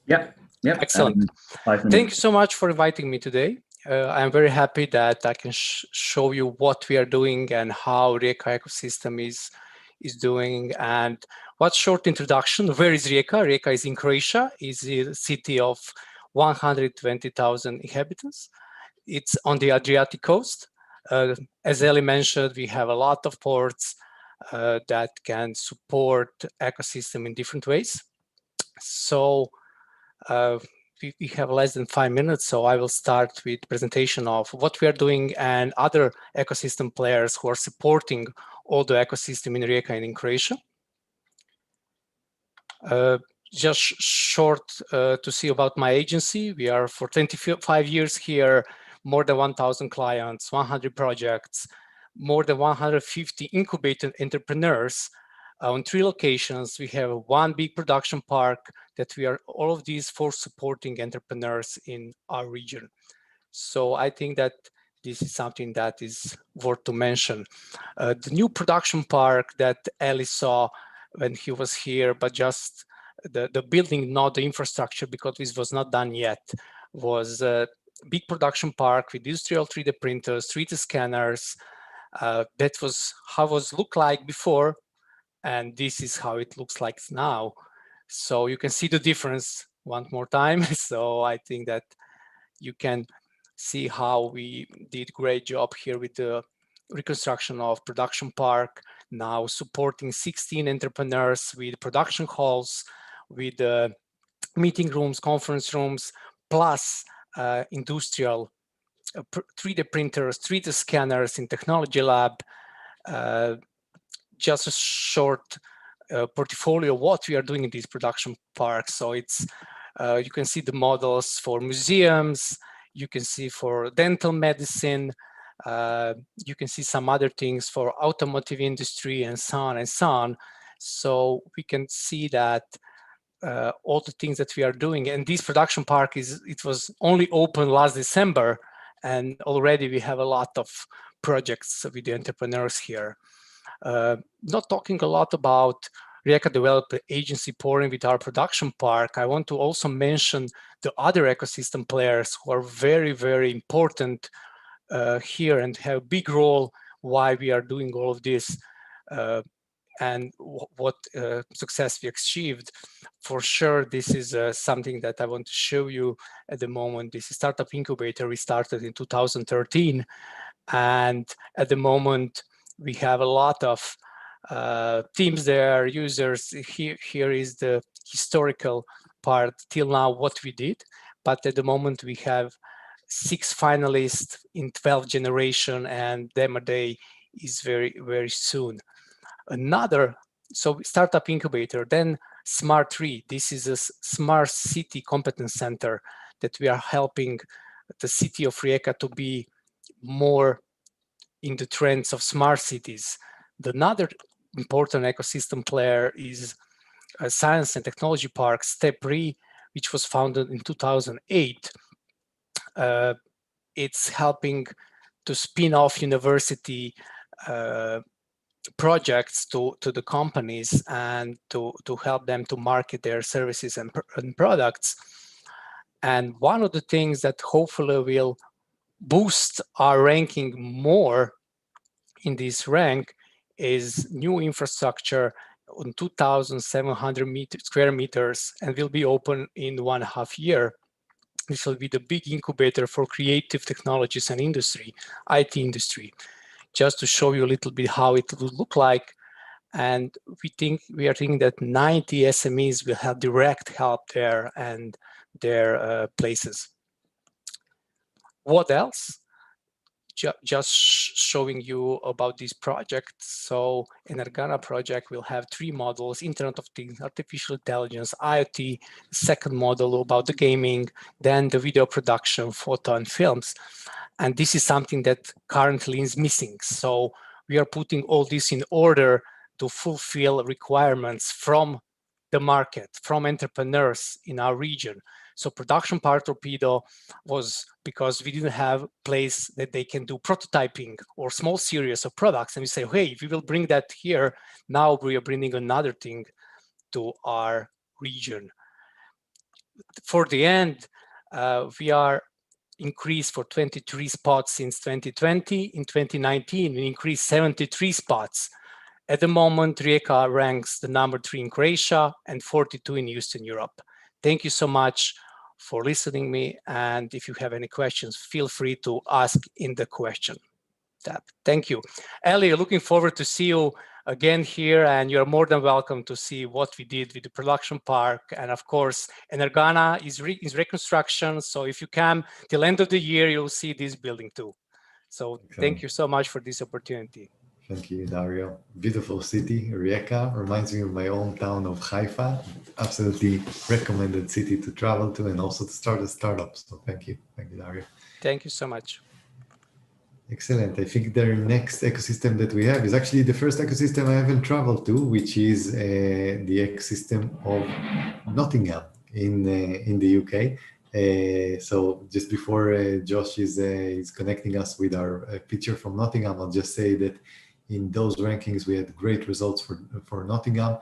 Yeah. Excellent. Thank you so much for inviting me today. I'm very happy that I can show you what we are doing and how Rijeka ecosystem is doing. And what short introduction? Where is Rijeka? Rijeka is in Croatia. Is a city of 120,000 inhabitants. It's on the Adriatic coast. As Eli mentioned, we have a lot of ports that can support ecosystem in different ways. So we have less than 5 minutes, so I will start with presentation of what we are doing and other ecosystem players who are supporting all the ecosystem in Rijeka and in Croatia. Just short to see about my agency. We are for 25 years here, more than 1,000 clients, 100 projects, more than 150 incubated entrepreneurs. On 3 locations, we have one big production park that we are all of these for supporting entrepreneurs in our region. So I think that this is something that is worth to mention. The new production park that Eli saw when he was here, but just the building, not the infrastructure, because this was not done yet, was a big production park with industrial 3D printers, 3D scanners. That was how it was looked like before. And this is how it looks like now. So you can see the difference one more time. So I think that you can see how we did great job here with the reconstruction of production park, now supporting 16 entrepreneurs with production halls, with meeting rooms, conference rooms, plus industrial 3D printers, 3D scanners in technology lab, just a short portfolio of what we are doing in these production parks. So it's you can see the models for museums, you can see for dental medicine, you can see some other things for automotive industry and so on and so on. So we can see that all the things that we are doing, and this production park it was only open last December, and already we have a lot of projects with the entrepreneurs here. Not talking a lot about Rijeka Developer Agency pouring with our production park, I want to also mention the other ecosystem players who are very, very important here and have a big role why we are doing all of this and what success we achieved. For sure, this is something that I want to show you at the moment. This is Startup Incubator. We started in 2013, and at the moment, we have a lot of teams there, users. Here is the historical part till now, what we did. But at the moment, we have 6 finalists in 12th generation, and demo day is very, very soon. So Startup Incubator, then Smart 3. This is a smart city competence center that we are helping the city of Rijeka to be more in the trends of smart cities. Another important ecosystem player is a Science and Technology Park, STEP 3, which was founded in 2008. It's helping to spin off university projects to the companies and to help them to market their services and products. And one of the things that hopefully will boost our ranking more in this rank is new infrastructure on 2,700 square meters and will be open in 1.5 years. This will be the big incubator for creative technologies and industry, IT industry. just to show you a little bit how it would look like. And we are thinking that 90 SMEs will have direct help there and their places. What else? Just showing you about this project. So Energana project will have 3 models: Internet of Things, artificial intelligence, IoT, second model about the gaming, then the video production, photo and films. And this is something that currently is missing. So we are putting all this in order to fulfill requirements from the market, from entrepreneurs in our region. So Production Park Torpedo was because we didn't have a place that they can do prototyping or small series of products. And we say, hey, if we will bring that here, now we are bringing another thing to our region. For the end, we are increased for 23 spots since 2020. In 2019, we increased 73 spots. At the moment, Rijeka ranks the number 3 in Croatia and 42 in Eastern Europe. Thank you so much for listening to me. And if you have any questions, feel free to ask in the question tab. Thank you. Ellie, looking forward to see you again here, and you're more than welcome to see what we did with the production park. And of course, Energana is reconstruction. So if you come till end of the year, you'll see this building too. So thank you so much for this opportunity. Thank you, Dario. Beautiful city, Rijeka. Reminds me of my hometown of Haifa. Absolutely recommended city to travel to and also to start a startup. So thank you. Thank you, Dario. Thank you so much. Excellent. I think the next ecosystem that we have is actually the first ecosystem I haven't traveled to, which is the ecosystem of Nottingham in the UK. So just before Josh is connecting us with our picture from Nottingham, I'll just say that in those rankings, we had great results for Nottingham.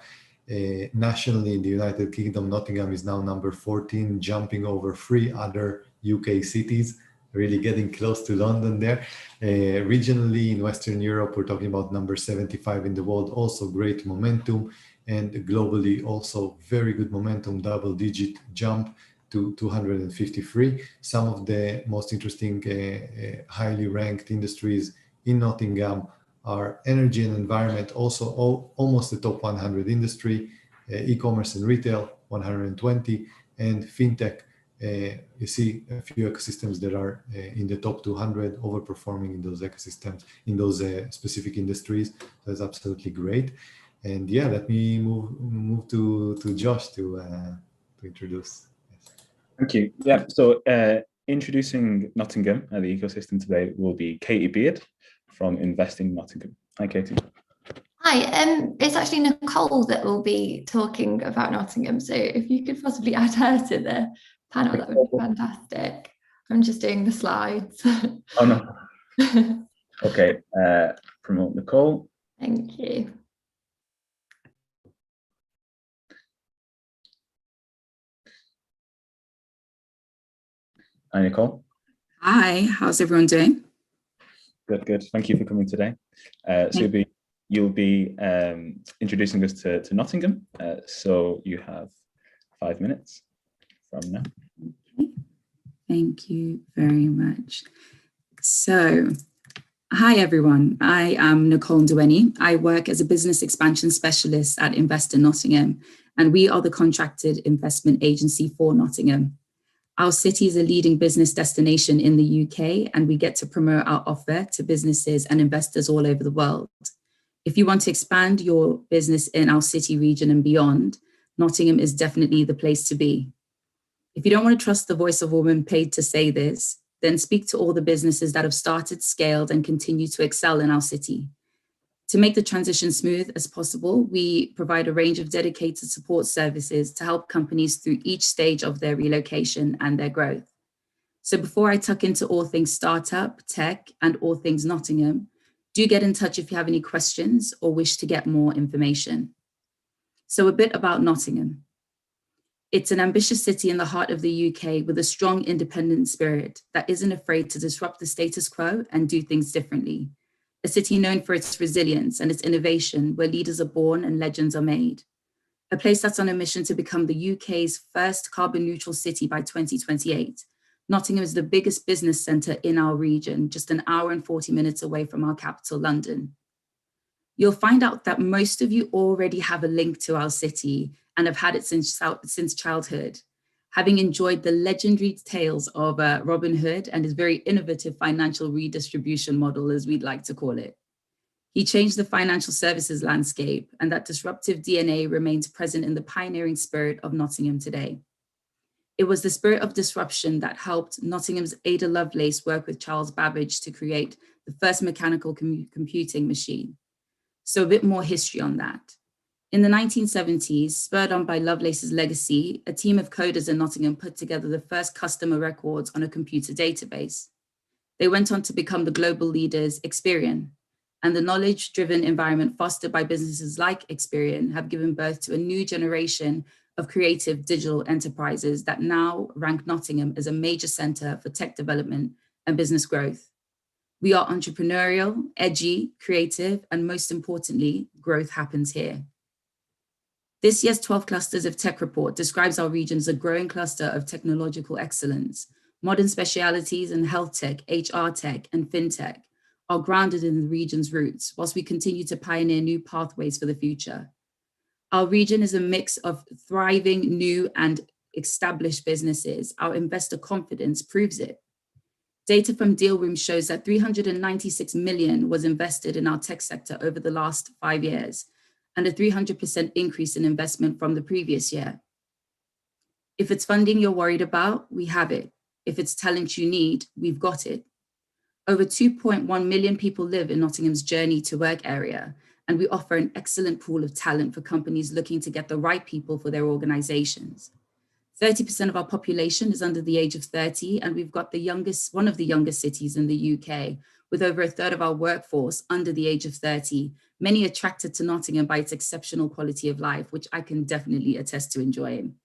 Nationally, in the United Kingdom, Nottingham is now number 14, jumping over 3 other UK cities, really getting close to London there. Regionally, in Western Europe, we're talking about number 75 in the world, also great momentum. And globally, also very good momentum, double-digit jump to 253. Some of the most interesting, highly ranked industries in Nottingham are energy and environment, also almost the top 100 industry, e-commerce and retail, 120, and fintech. You see a few ecosystems that are in the top 200, overperforming in those ecosystems, in those specific industries. That's absolutely great. And yeah, let me move to Josh to introduce. Yes. Thank you. Yeah, so introducing Nottingham, the ecosystem today, will be Katie Beard from Investing Nottingham. Hi, Katie. Hi, it's actually Nicole that will be talking about Nottingham. So if you could possibly add her to the panel, that would be fantastic. I'm just doing the slides. Oh, no. Okay, promote Nicole. Thank you. Hi, Nicole. Hi, how's everyone doing? Good, good. Thank you for coming today. So you'll be introducing us to Nottingham. So you have 5 minutes from now. Okay. Thank you very much. So, hi everyone. I am Nicole Nduweni. I work as a business expansion specialist at Invest in Nottingham, and we are the contracted investment agency for Nottingham. Our city is a leading business destination in the UK, and we get to promote our offer to businesses and investors all over the world. If you want to expand your business in our city region and beyond, Nottingham is definitely the place to be. If you don't want to trust the voice of a woman paid to say this, then speak to all the businesses that have started, scaled, and continue to excel in our city. To make the transition smooth as possible, we provide a range of dedicated support services to help companies through each stage of their relocation and their growth. So before I tuck into all things startup, tech, and all things Nottingham, do get in touch if you have any questions or wish to get more information. So a bit about Nottingham. It's an ambitious city in the heart of the UK with a strong independent spirit that isn't afraid to disrupt the status quo and do things differently. A city known for its resilience and its innovation, where leaders are born and legends are made. A place that's on a mission to become the UK's first carbon neutral city by 2028, Nottingham is the biggest business centre in our region, just an hour and 40 minutes away from our capital, London. You'll find out that most of you already have a link to our city and have had it since childhood, having enjoyed the legendary tales of Robin Hood and his very innovative financial redistribution model, as we'd like to call it. He changed the financial services landscape, and that disruptive DNA remains present in the pioneering spirit of Nottingham today. It was the spirit of disruption that helped Nottingham's Ada Lovelace work with Charles Babbage to create the first mechanical computing machine. So a bit more history on that. In the 1970s, spurred on by Lovelace's legacy, a team of coders in Nottingham put together the first customer records on a computer database. They went on to become the global leaders Experian, and the knowledge-driven environment fostered by businesses like Experian have given birth to a new generation of creative digital enterprises that now rank Nottingham as a major centre for tech development and business growth. We are entrepreneurial, edgy, creative, and most importantly, growth happens here. This year's 12 Clusters of Tech report describes our region as a growing cluster of technological excellence. Modern specialities in health tech, HR tech, and fintech are grounded in the region's roots, whilst we continue to pioneer new pathways for the future. Our region is a mix of thriving, new, and established businesses. Our investor confidence proves it. Data from Deal Room shows that 396 million was invested in our tech sector over the last 5 years, and a 300% increase in investment from the previous year. If it's funding you're worried about, we have it. If it's talent you need, we've got it. Over 2.1 million people live in Nottingham's journey to work area, and we offer an excellent pool of talent for companies looking to get the right people for their organizations. 30% of our population is under the age of 30, and we've got one of the youngest cities in the UK, with over a third of our workforce under the age of 30, many attracted to Nottingham by its exceptional quality of life, which I can definitely attest to enjoying.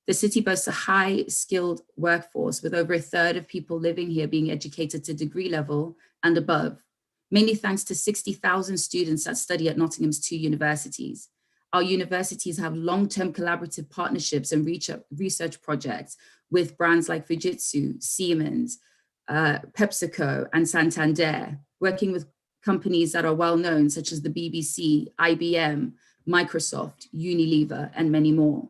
The city boasts a high-skilled workforce, with over a third of people living here being educated to degree level and above, mainly thanks to 60,000 students that study at Nottingham's 2 universities. Our universities have long-term collaborative partnerships and research projects with brands like Fujitsu, Siemens, PepsiCo, and Santander, working with companies that are well-known, such as the BBC, IBM, Microsoft, Unilever, and many more.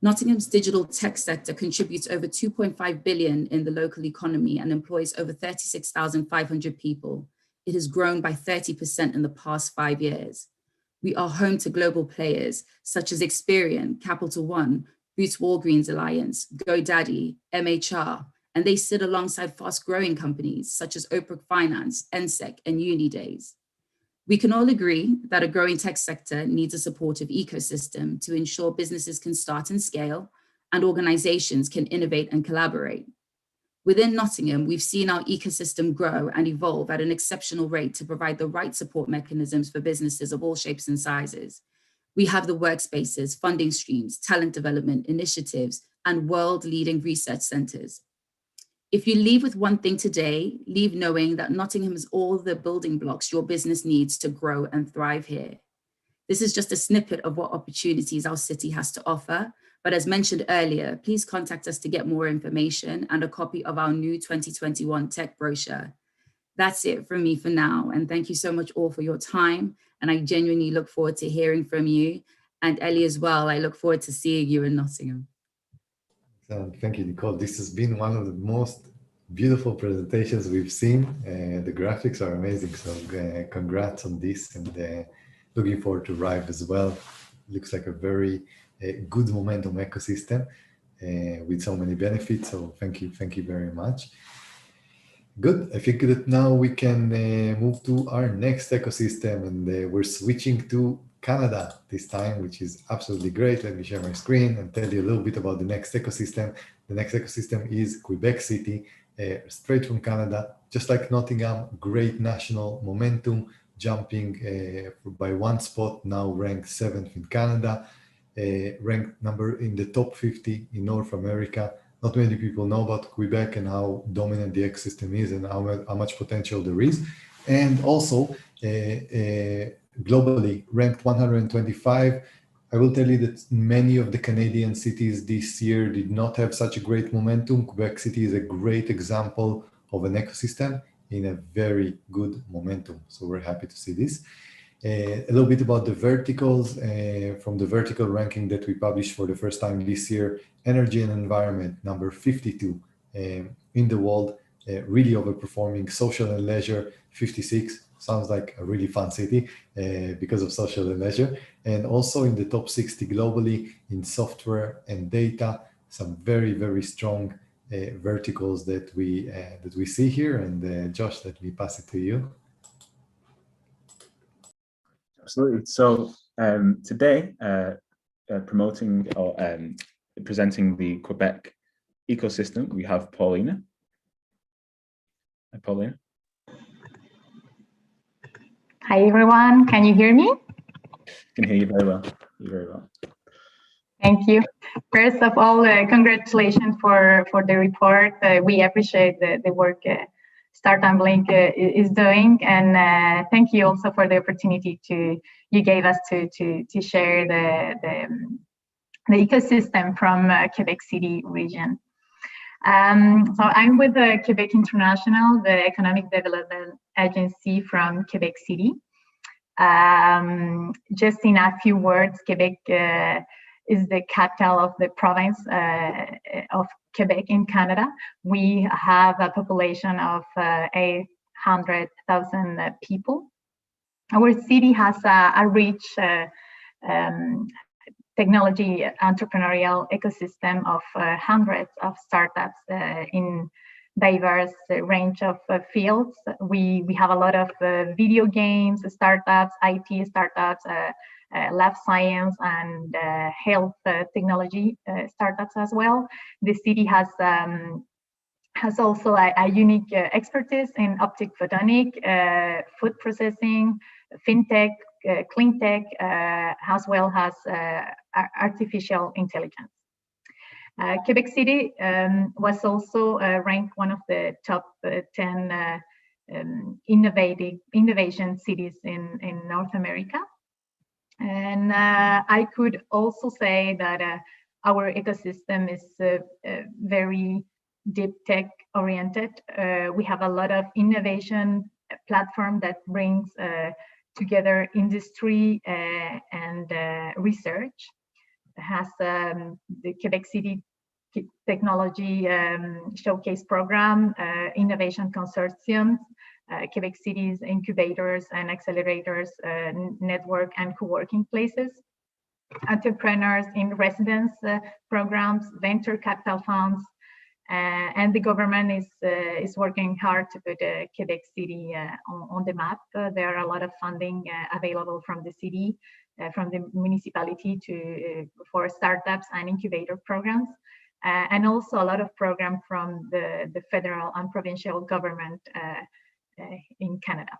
Nottingham's digital tech sector contributes over 2.5 billion in the local economy and employs over 36,500 people. It has grown by 30% in the past 5 years. We are home to global players such as Experian, Capital One, Boots Walgreens Alliance, GoDaddy, MHR, and they sit alongside fast-growing companies such as Oprah Finance, NSEC, and Unidays. We can all agree that a growing tech sector needs a supportive ecosystem to ensure businesses can start and scale, and organizations can innovate and collaborate. Within Nottingham, we've seen our ecosystem grow and evolve at an exceptional rate to provide the right support mechanisms for businesses of all shapes and sizes. We have the workspaces, funding streams, talent development initiatives, and world-leading research centers. If you leave with one thing today, leave knowing that Nottingham has all the building blocks your business needs to grow and thrive here. This is just a snippet of what opportunities our city has to offer. But as mentioned earlier, please contact us to get more information and a copy of our new 2021 tech brochure. That's it from me for now. And thank you so much all for your time. And I genuinely look forward to hearing from you. And Ellie as well, I look forward to seeing you in Nottingham. Thank you, Nicole. This has been one of the most beautiful presentations we've seen. The graphics are amazing. So congrats on this, and looking forward to Rive as well. Looks like a very good momentum ecosystem with so many benefits. So thank you very much. Good. I think that now we can move to our next ecosystem, and we're switching to Canada this time, which is absolutely great. Let me share my screen and tell you a little bit about the next ecosystem. The next ecosystem is Quebec City, straight from Canada, just like Nottingham, great national momentum, jumping by 1 spot, now ranked 7th in Canada, ranked number in the top 50 in North America. Not many people know about Quebec and how dominant the ecosystem is and how much potential there is. And also globally ranked 125, I will tell you that many of the Canadian cities this year did not have such a great momentum. Quebec City is a great example of an ecosystem in a very good momentum. So we're happy to see this. A little bit about the verticals from the vertical ranking that we published for the first time this year. Energy and environment, number 52 in the world, really overperforming. Social and leisure, 56. Sounds like a really fun city because of social and leisure. And also in the top 60 globally in software and data, some very, very strong verticals that we see here. And Josh, let me pass it to you. Absolutely. So today, promoting or presenting the Quebec ecosystem, we have Paulina. Hi, Paulina. Hi, everyone. Can you hear me? Can hear you very well. Very well. Thank you. First of all, congratulations for the report. We appreciate the work StartupBlink is doing, and thank you also for the opportunity you gave us to share the ecosystem from Quebec City region. So I'm with Quebec International, the economic development agency from Quebec City. Just in a few words, Quebec is the capital of the province of Quebec in Canada. We have a population of 800,000 people. Our city has a rich technology entrepreneurial ecosystem of hundreds of startups in diverse range of fields. We have a lot of video games startups, IT startups, lab science, and health technology startups as well. The city has also a unique expertise in optic photonic, food processing, fintech, clean tech, as well as artificial intelligence. Quebec City was also ranked one of the top 10 innovation cities in North America. And I could also say that our ecosystem is very deep tech oriented. We have a lot of innovation platform that brings together industry and research. It has the Quebec City Technology Showcase Program, Innovation Consortium, Quebec City's incubators and accelerators network and co-working places, entrepreneurs in residence programs, venture capital funds, and the government is working hard to put Quebec City on the map. There are a lot of funding available from the city, from the municipality for startups and incubator programs, and also a lot of programs from the federal and provincial government in Canada.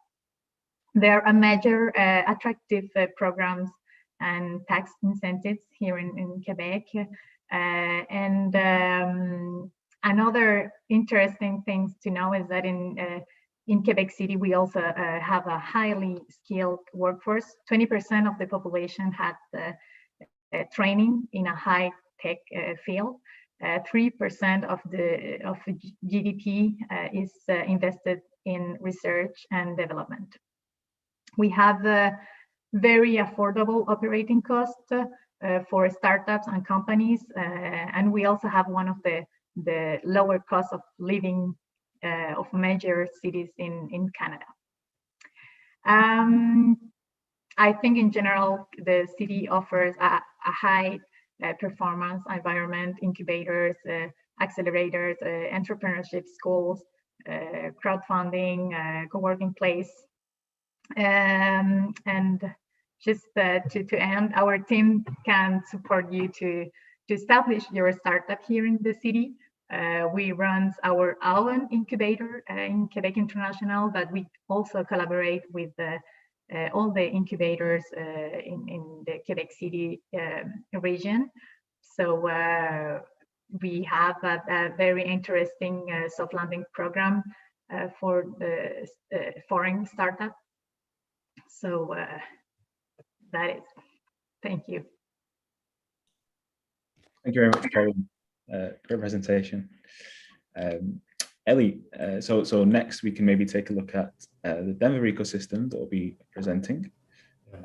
There are major attractive programs and tax incentives here in Quebec, and another interesting thing to know is that in Quebec City, we also have a highly skilled workforce. 20% of the population had training in a high-tech field. 3% of the GDP is invested in research and development. We have very affordable operating costs for startups and companies, and we also have one of the lower cost of living of major cities in Canada. I think in general, the city offers a high performance environment, incubators, accelerators, entrepreneurship schools, crowdfunding, co-working place. And just to end, our team can support you to establish your startup here in the city. We run our own incubator in Quebec International, but we also collaborate with all the incubators in the Quebec City region. So we have a very interesting soft landing program for the foreign startup. So that is, thank you. Thank you very much, Colin. Great presentation. Ellie, so next we can maybe take a look at the Denver ecosystem that will be presenting.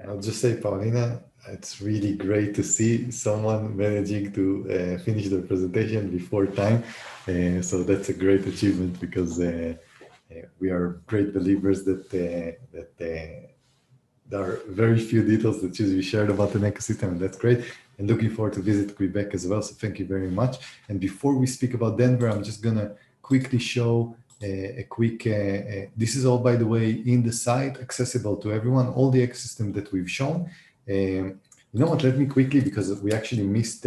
I'll just say, Paulina, it's really great to see someone managing to finish the presentation before time. So that's a great achievement, because we are great believers that there are very few details that should be shared about an ecosystem, and that's great. And looking forward to visit Quebec as well. So thank you very much. And before we speak about Denver, I'm just gonna quickly show a quick, this is all, by the way, in the site, accessible to everyone, all the ecosystem that we've shown. You know what, let me quickly, because we actually missed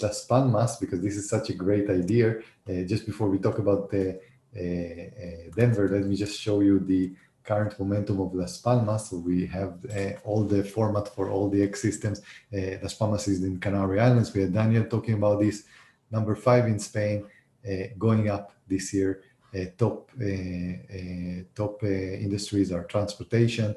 Las Palmas, because this is such a great idea. Just before we talk about Denver, let me just show you the current momentum of Las Palmas. So we have all the format for all the ecosystems. Las Palmas is in Canary Islands. We had Daniel talking about this. Number 5 in Spain, going up this year. Top industries are transportation,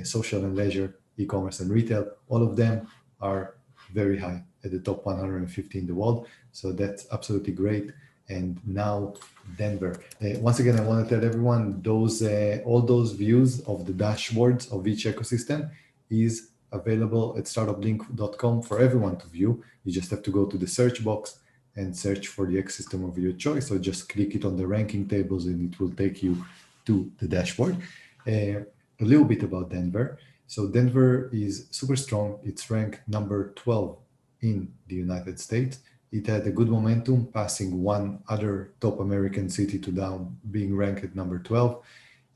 social and leisure, e-commerce and retail. All of them are very high, at the top 150 in the world. So that's absolutely great. And now Denver. Once again, I want to tell everyone, those all those views of the dashboards of each ecosystem is available at startupblink.com for everyone to view. You just have to go to the search box and search for the ecosystem of your choice, or just click it on the ranking tables and it will take you to the dashboard. A little bit about Denver. So Denver is super strong. It's ranked number 12 in the United States. It had a good momentum, passing one other top American city to down, being ranked at number 12.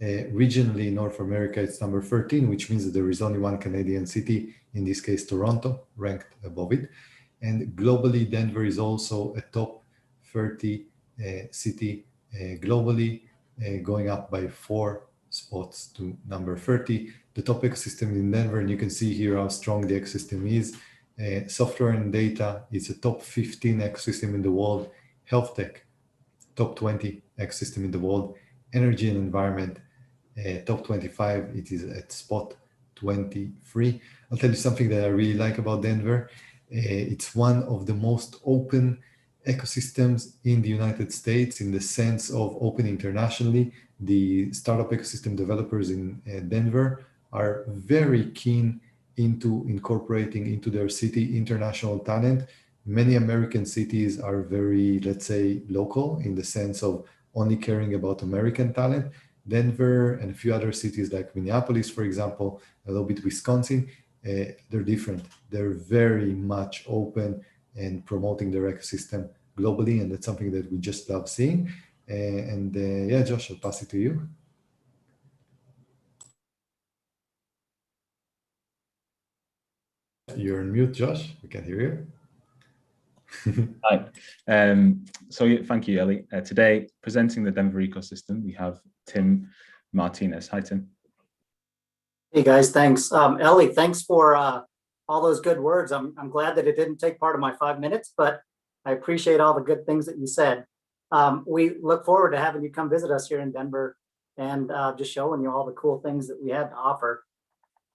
Regionally, in North America, it's number 13, which means that there is only one Canadian city, in this case, Toronto, ranked above it. And globally, Denver is also a top 30 city globally, going up by 4 spots to number 30. The top ecosystem in Denver, and you can see here how strong the ecosystem is. Software and data is a top 15 ecosystem in the world. Health tech, top 20 ecosystem in the world. Energy and environment, top 25. It is at spot 23. I'll tell you something that I really like about Denver. It's one of the most open ecosystems in the United States, in the sense of open internationally. The startup ecosystem developers in Denver are very keen into incorporating into their city international talent. Many American cities are very, let's say, local, in the sense of only caring about American talent. Denver and a few other cities like Minneapolis, for example, a little bit Wisconsin, they're different. They're very much open and promoting their ecosystem globally, and that's something that we just love seeing. Yeah, Josh, I'll pass it to you. You're on mute, Josh. We can't hear you. Hi. So thank you, Ellie. Today, presenting the Denver ecosystem, we have Tim Martinez. Hi, Tim. Hey guys, thanks. Ellie, thanks for all those good words. I'm glad that it didn't take part of my 5 minutes, but I appreciate all the good things that you said. We look forward to having you come visit us here in Denver and just showing you all the cool things that we had to offer.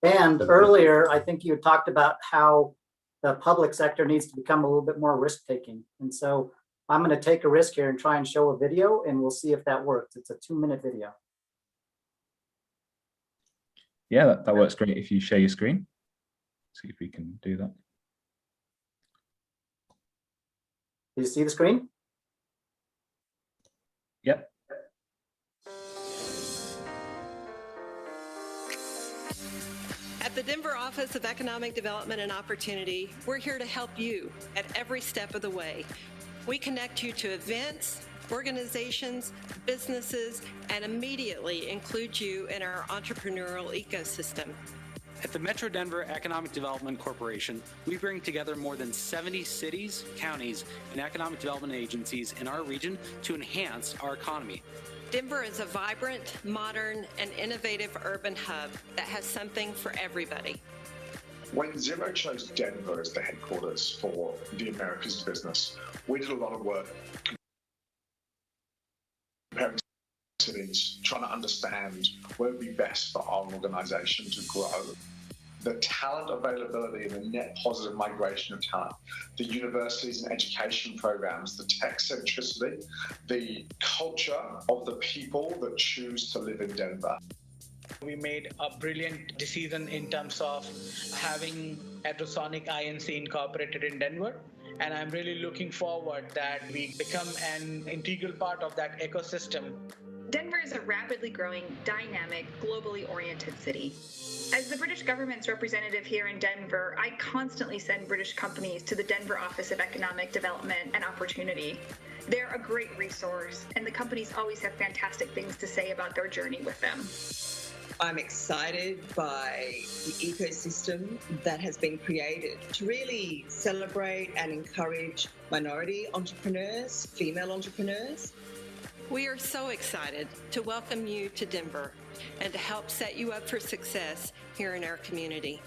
And earlier, I think you talked about how the public sector needs to become a little bit more risk-taking. And so I'm going to take a risk here and try and show a video, and we'll see if that works. It's a 2-minute video. Yeah, that works great if you share your screen. See if we can do that. Do you see the screen? Yep. At the Denver Office of Economic Development and Opportunity, we're here to help you at every step of the way. We connect you to events, organizations, businesses, and immediately include you in our entrepreneurial ecosystem. At the Metro Denver Economic Development Corporation, we bring together more than 70 cities, counties, and economic development agencies in our region to enhance our economy. Denver is a vibrant, modern, and innovative urban hub that has something for everybody. When Zero chose Denver as the headquarters for the Americas business, we did a lot of work comparing cities, trying to understand where would be best for our organization to grow. the talent availability and the net positive migration of talent, the universities and education programs, the tech centricity, the culture of the people that choose to live in Denver. We made a brilliant decision in terms of having Adrosonic INC incorporated in Denver. And I'm really looking forward that we become an integral part of that ecosystem. Denver is a rapidly growing, dynamic, globally oriented city. As the British government's representative here in Denver, I constantly send British companies to the Denver Office of Economic Development and Opportunity. They're a great resource, and the companies always have fantastic things to say about their journey with them. I'm excited by the ecosystem that has been created to really celebrate and encourage minority entrepreneurs, female entrepreneurs. We are so excited to welcome you to Denver and to help set you up for success here in our community.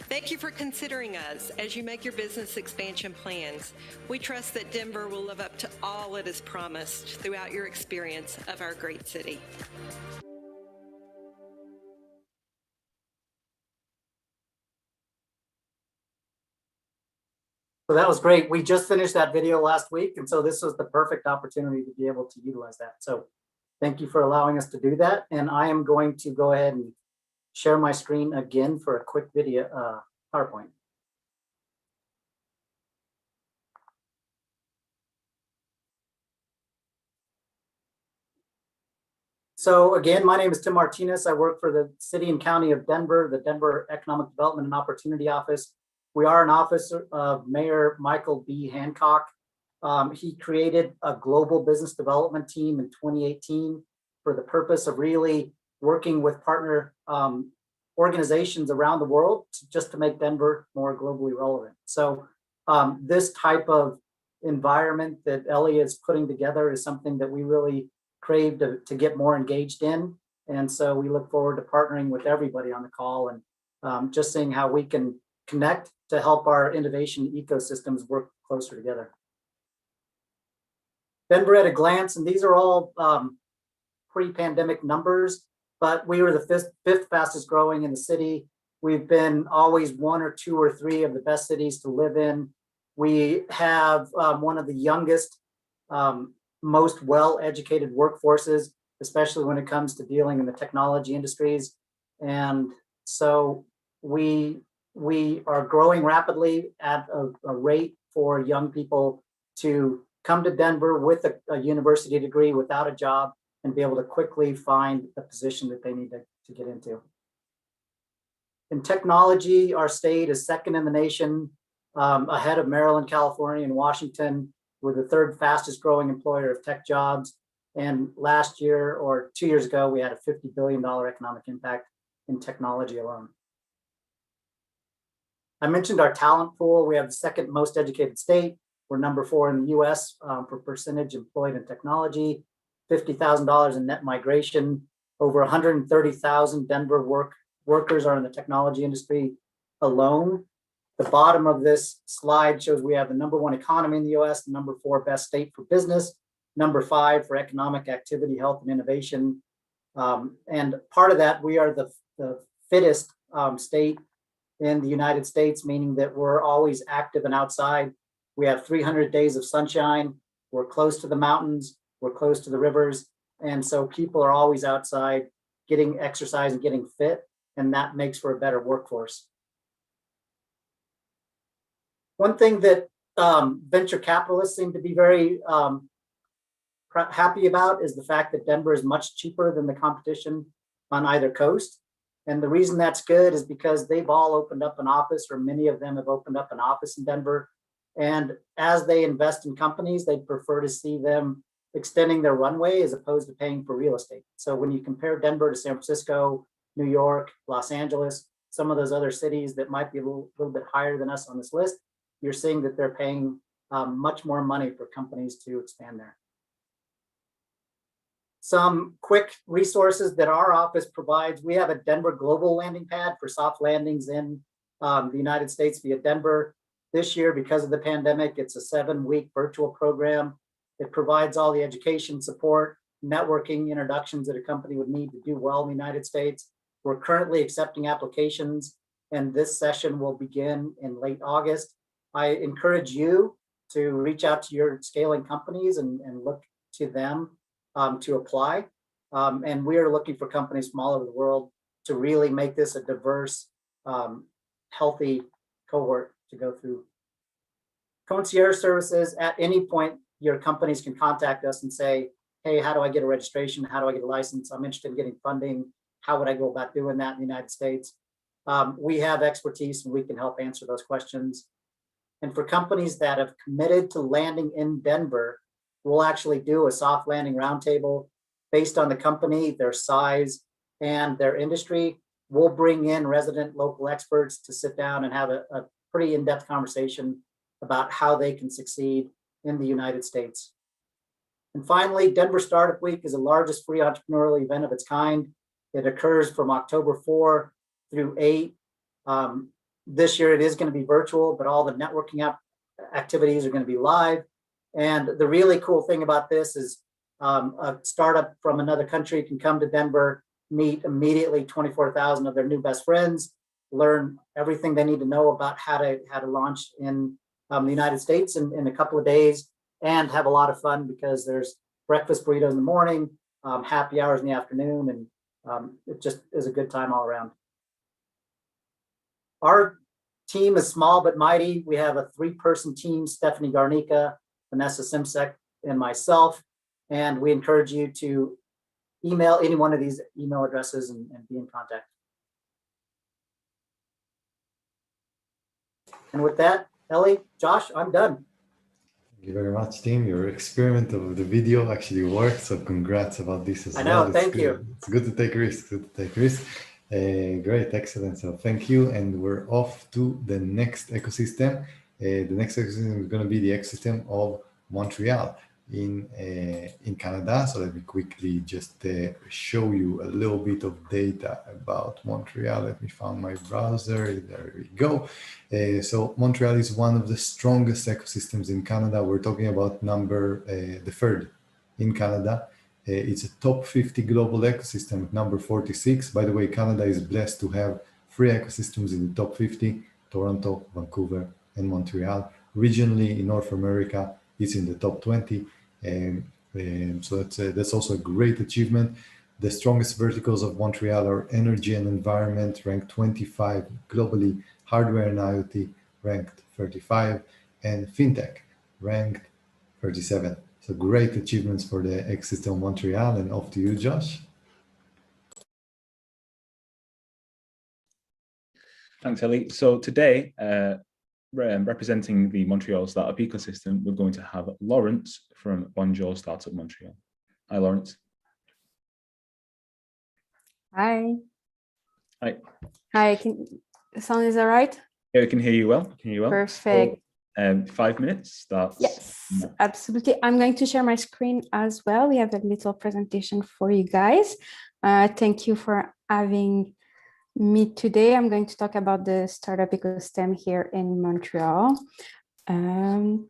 Thank you for considering us as you make your business expansion plans. We trust that Denver will live up to all it has promised throughout your experience of our great city. So that was great. We just finished that video last week, and so this was the perfect opportunity to be able to utilize that. So thank you for allowing us to do that. And I am going to go ahead and share my screen again for a quick video, PowerPoint. So again, my name is Tim Martinez. I work for the City and County of Denver, the Denver Economic Development and Opportunity Office. We are an office of Mayor Michael B. Hancock. He created a global business development team in 2018 for the purpose of really working with partner organizations around the world just to make Denver more globally relevant. So this type of environment that Ellie is putting together is something that we really crave to get more engaged in. And so we look forward to partnering with everybody on the call and just seeing how we can connect to help our innovation ecosystems work closer together. Denver at a glance, and these are all pre-pandemic numbers, but we were the fifth fastest growing in the city. We've been always one or two or three of the best cities to live in. We have one of the youngest, most well-educated workforces, especially when it comes to dealing in the technology industries. And so we are growing rapidly at a rate for young people to come to Denver with a university degree without a job and be able to quickly find the position that they need to get into. In technology, our state is second in the nation, ahead of Maryland, California, and Washington. We're the third fastest growing employer of tech jobs. And last year or 2 years ago, we had a $50 billion economic impact in technology alone. I mentioned our talent pool. We have the second most educated state. We're number 4 in the US for percentage employed in technology, $50,000 in net migration. Over 130,000 Denver workers are in the technology industry alone. The bottom of this slide shows we have the number 1 economy in the US, the number 4 best state for business, number 5 for economic activity, health, and innovation. And part of that, we are the fittest state in the United States, meaning that we're always active and outside. We have 300 days of sunshine. We're close to the mountains. We're close to the rivers. And so people are always outside getting exercise and getting fit, and that makes for a better workforce. One thing that venture capitalists seem to be very happy about is the fact that Denver is much cheaper than the competition on either coast. And the reason that's good is because they've all opened up an office, or many of them have opened up an office in Denver. And as they invest in companies, they prefer to see them extending their runway as opposed to paying for real estate. So when you compare Denver to San Francisco, New York, Los Angeles, some of those other cities that might be a little bit higher than us on this list, you're seeing that they're paying much more money for companies to expand there. Some quick resources that our office provides. We have a Denver global landing pad for soft landings in the United States via Denver. This year, because of the pandemic, it's a 7-week virtual program. It provides all the education support, networking, introductions that a company would need to do well in the United States. We're currently accepting applications, and this session will begin in late August. I encourage you to reach out to your scaling companies and look to them to apply. And we are looking for companies from all over the world to really make this a diverse, healthy cohort to go through. Concierge services, at any point, your companies can contact us and say, hey, how do I get a registration? How do I get a license? I'm interested in getting funding. How would I go about doing that in the United States? We have expertise and we can help answer those questions. And for companies that have committed to landing in Denver, we'll actually do a soft landing roundtable based on the company, their size, and their industry. We'll bring in resident local experts to sit down and have a pretty in-depth conversation about how they can succeed in the United States. And finally, Denver Startup Week is the largest free entrepreneurial event of its kind. It occurs from October 4 through 8. This year it is going to be virtual, but all the networking activities are going to be live. And the really cool thing about this is a startup from another country can come to Denver, meet immediately 24,000 of their new best friends, learn everything they need to know about how to launch in the United States in a couple of days, and have a lot of fun because there's breakfast burritos in the morning, happy hours in the afternoon, and it just is a good time all around. Our team is small but mighty. We have a 3-person team: Stephanie Garnica, Vanessa Simsek, and myself. And we encourage you to email any one of these email addresses and be in contact. And with that, Ellie, Josh, I'm done. Thank you very much, team. Your experiment of the video actually worked, so congrats about this as well. I know, thank you. It's good to take risks, great, excellent. So thank you, and we're off to the next ecosystem. The next ecosystem is going to be the ecosystem of Montreal in Canada. So let me quickly just show you a little bit of data about Montreal. Let me find my browser. There we go. So Montreal is one of the strongest ecosystems in Canada. We're talking about the third in Canada. It's a top 50 global ecosystem at number 46. By the way, Canada is blessed to have 3 ecosystems in the top 50: Toronto, Vancouver, and Montreal. Regionally, in North America, it's in the top 20. So that's also a great achievement. The strongest verticals of Montreal are energy and environment, ranked 25 globally, hardware and IoT, ranked 35, and fintech, ranked 37. So great achievements for the ecosystem of Montreal. And off to you, Josh. Thanks, Ellie. So today, representing the Montreal startup ecosystem, we're going to have Lawrence from Bonjour Startup Montreal. Hi, Lawrence. Hi. Hi. Hi. The sound is all right? Yeah, we can hear you well. Perfect. So, 5 minutes starts. Yes, absolutely. I'm going to share my screen as well. We have a little presentation for you guys. Thank you for having me today. I'm going to talk about the startup ecosystem here in Montreal. And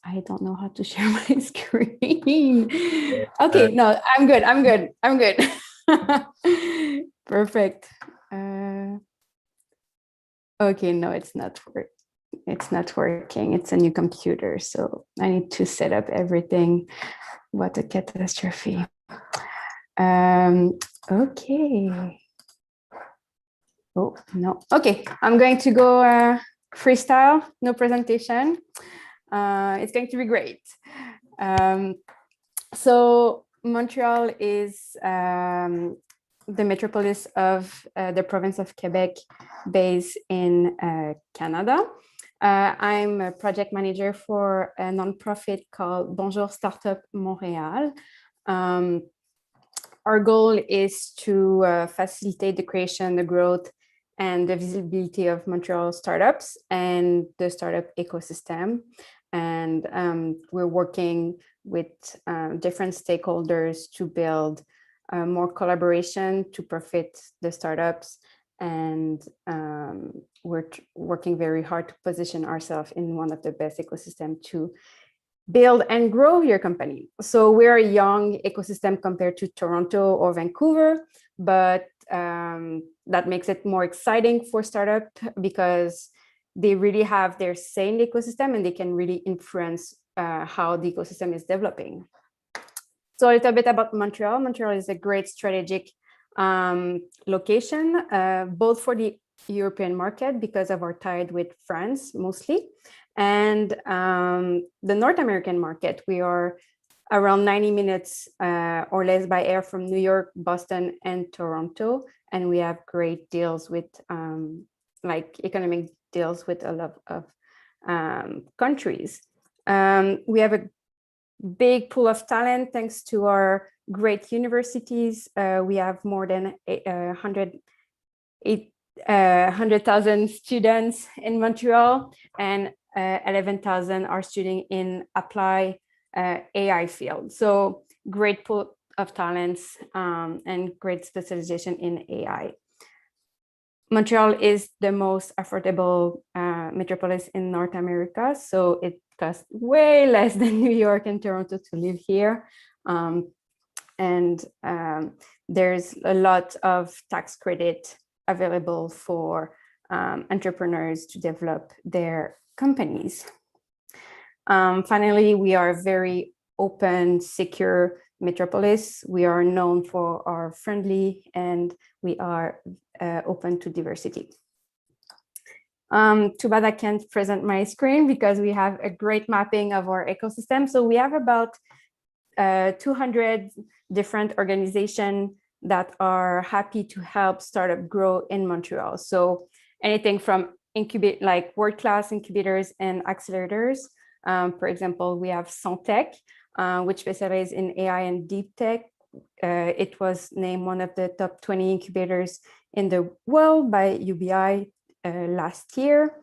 I don't know how to share my screen. Okay, no, I'm good. Perfect. Okay, no, it's not working. It's a new computer, so I need to set up everything. What a catastrophe. Okay. Oh, no. Okay, I'm going to go freestyle, no presentation. It's going to be great. So Montreal is the metropolis of the province of Quebec, based in Canada. I'm a project manager for a nonprofit called Bonjour Startup Montréal. Our goal is to facilitate the creation, the growth, and the visibility of Montreal startups and the startup ecosystem. And we're working with different stakeholders to build more collaboration to profit the startups. And we're working very hard to position ourselves in one of the best ecosystems to build and grow your company. So we're a young ecosystem compared to Toronto or Vancouver, but that makes it more exciting for startup because they really have their say in the ecosystem and they can really influence how the ecosystem is developing. So a little bit about Montreal. Montreal is a great strategic location, both for the European market because of our tie with France mostly, and the North American market. We are around 90 minutes or less by air from New York, Boston, and Toronto, and we have great deals with like economic deals with a lot of countries. We have a big pool of talent thanks to our great universities. We have more than 100,000 students in Montreal, and 11,000 are studying in applied AI field. So great pool of talents and great specialization in AI. Montreal is the most affordable metropolis in North America, so it costs way less than New York and Toronto to live here. There's a lot of tax credit available for entrepreneurs to develop their companies. Finally, we are a very open, secure metropolis. We are known for our friendly and we are open to diversity. Too bad I can't present my screen because we have a great mapping of our ecosystem. So we have about 200 different organizations that are happy to help startup grow in Montreal. So anything from incubate, like world-class incubators and accelerators. For example, we have Santec, which specializes in AI and deep tech. It was named one of the top 20 incubators in the world by UBI last year.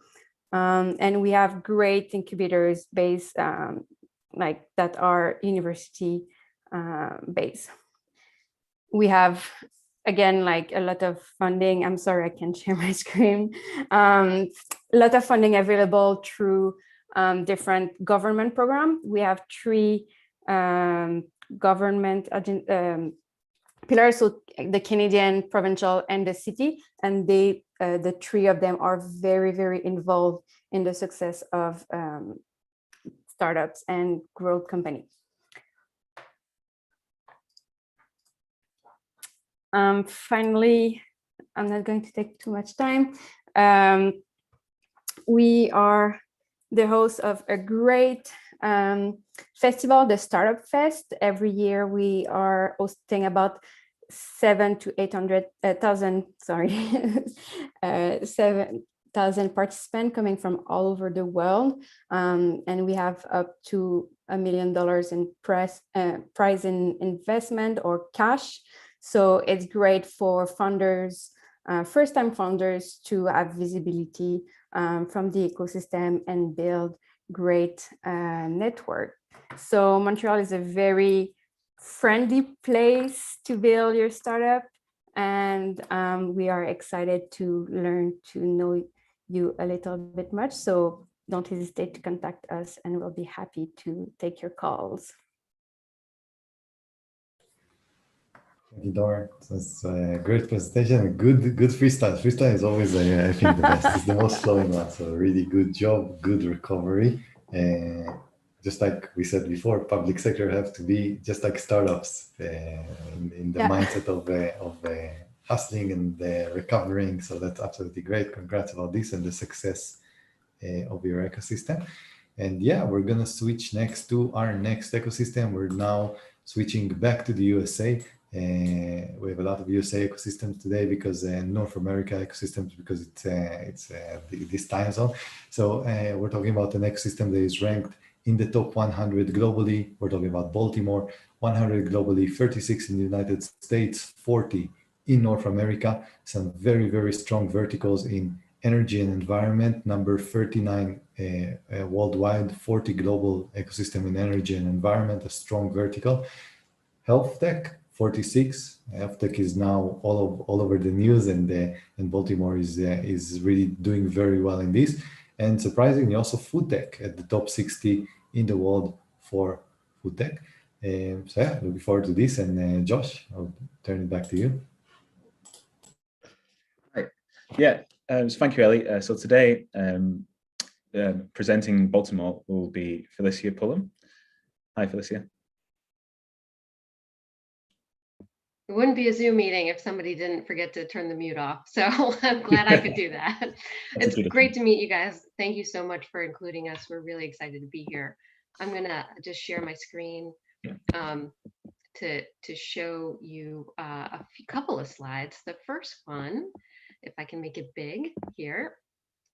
And we have great incubators based like that are university based. We have, again, like a lot of funding. I'm sorry, I can't share my screen. A lot of funding available through different government programs. We have 3 government pillars, so the Canadian, provincial, and the city, and they, the 3 of them are very, very involved in the success of startups and growth companies. Finally, I'm not going to take too much time. We are the host of a great festival, the Startup Fest. Every year we are hosting about 7,000 to 800,000, 7,000 participants coming from all over the world. And we have up to $1 million in prize in investment or cash. So it's great for founders, first-time founders, to have visibility from the ecosystem and build great network. So Montreal is a very friendly place to build your startup, and we are excited to learn to know you a little bit much. So don't hesitate to contact us, and we'll be happy to take your calls. Thank you, Dora. That's a great presentation. Good freestyle. Freestyle is always, I think, the best. It's the most flowing one. So really good job, good recovery. Just like we said before, public sector have to be just like startups in the mindset of hustling and recovering. So that's absolutely great. Congrats about this and the success of your ecosystem. And yeah, we're gonna switch next to our next ecosystem. We're now switching back to the USA. We have a lot of USA ecosystems today because North America ecosystems, because it's this time zone. So we're talking about an ecosystem that is ranked in the top 100 globally. We're talking about Baltimore, 100 globally, 36 in the United States, 40 in North America. Some very, very strong verticals in energy and environment, number 39 worldwide, 40 global ecosystem in energy and environment, a strong vertical. Health tech, 46. Health tech is now all over the news, and Baltimore is really doing very well in this. And surprisingly, also food tech at the top 60 in the world, for food tech. So yeah, looking forward to this. And Josh, I'll turn it back to you. Right. Yeah, so thank you, Ellie. So today, presenting Baltimore will be Felicia Pullum. Hi, Felicia. It wouldn't be a Zoom meeting if somebody didn't forget to turn the mute off. So I'm glad I could do that. It's great to meet you guys. Thank you so much for including us. We're really excited to be here. I'm gonna just share my screen to show you a couple of slides. The first one, if I can make it big here,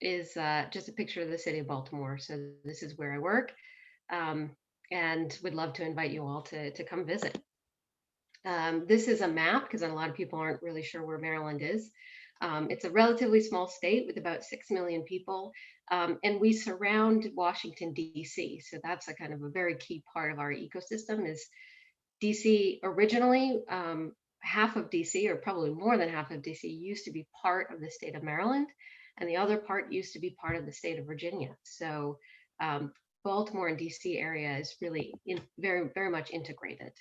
is just a picture of the city of Baltimore. So this is where I work, and would love to invite you all to come visit. This is a map because a lot of people aren't really sure where Maryland is. It's a relatively small state with about 6 million people, and we surround Washington, D.C. So that's a kind of a very key part of our ecosystem. Is D.C. originally, half of D.C., or probably more than half of D.C., used to be part of the state of Maryland, and the other part used to be part of the state of Virginia. So Baltimore and D.C. area is really very, very much integrated.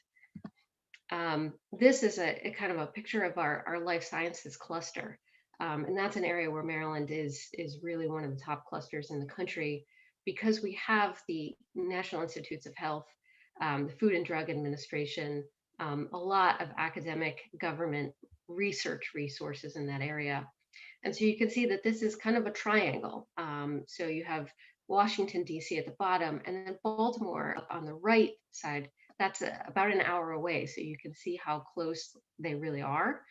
This is a kind of a picture of our life sciences cluster. And that's an area where Maryland is really one of the top clusters in the country because we have the National Institutes of Health, the Food and Drug Administration, a lot of academic government research resources in that area. And so you can see that this is kind of a triangle. So you have Washington, D.C. at the bottom, and then Baltimore up on the right side. That's about an hour away. So you can see how close they really are.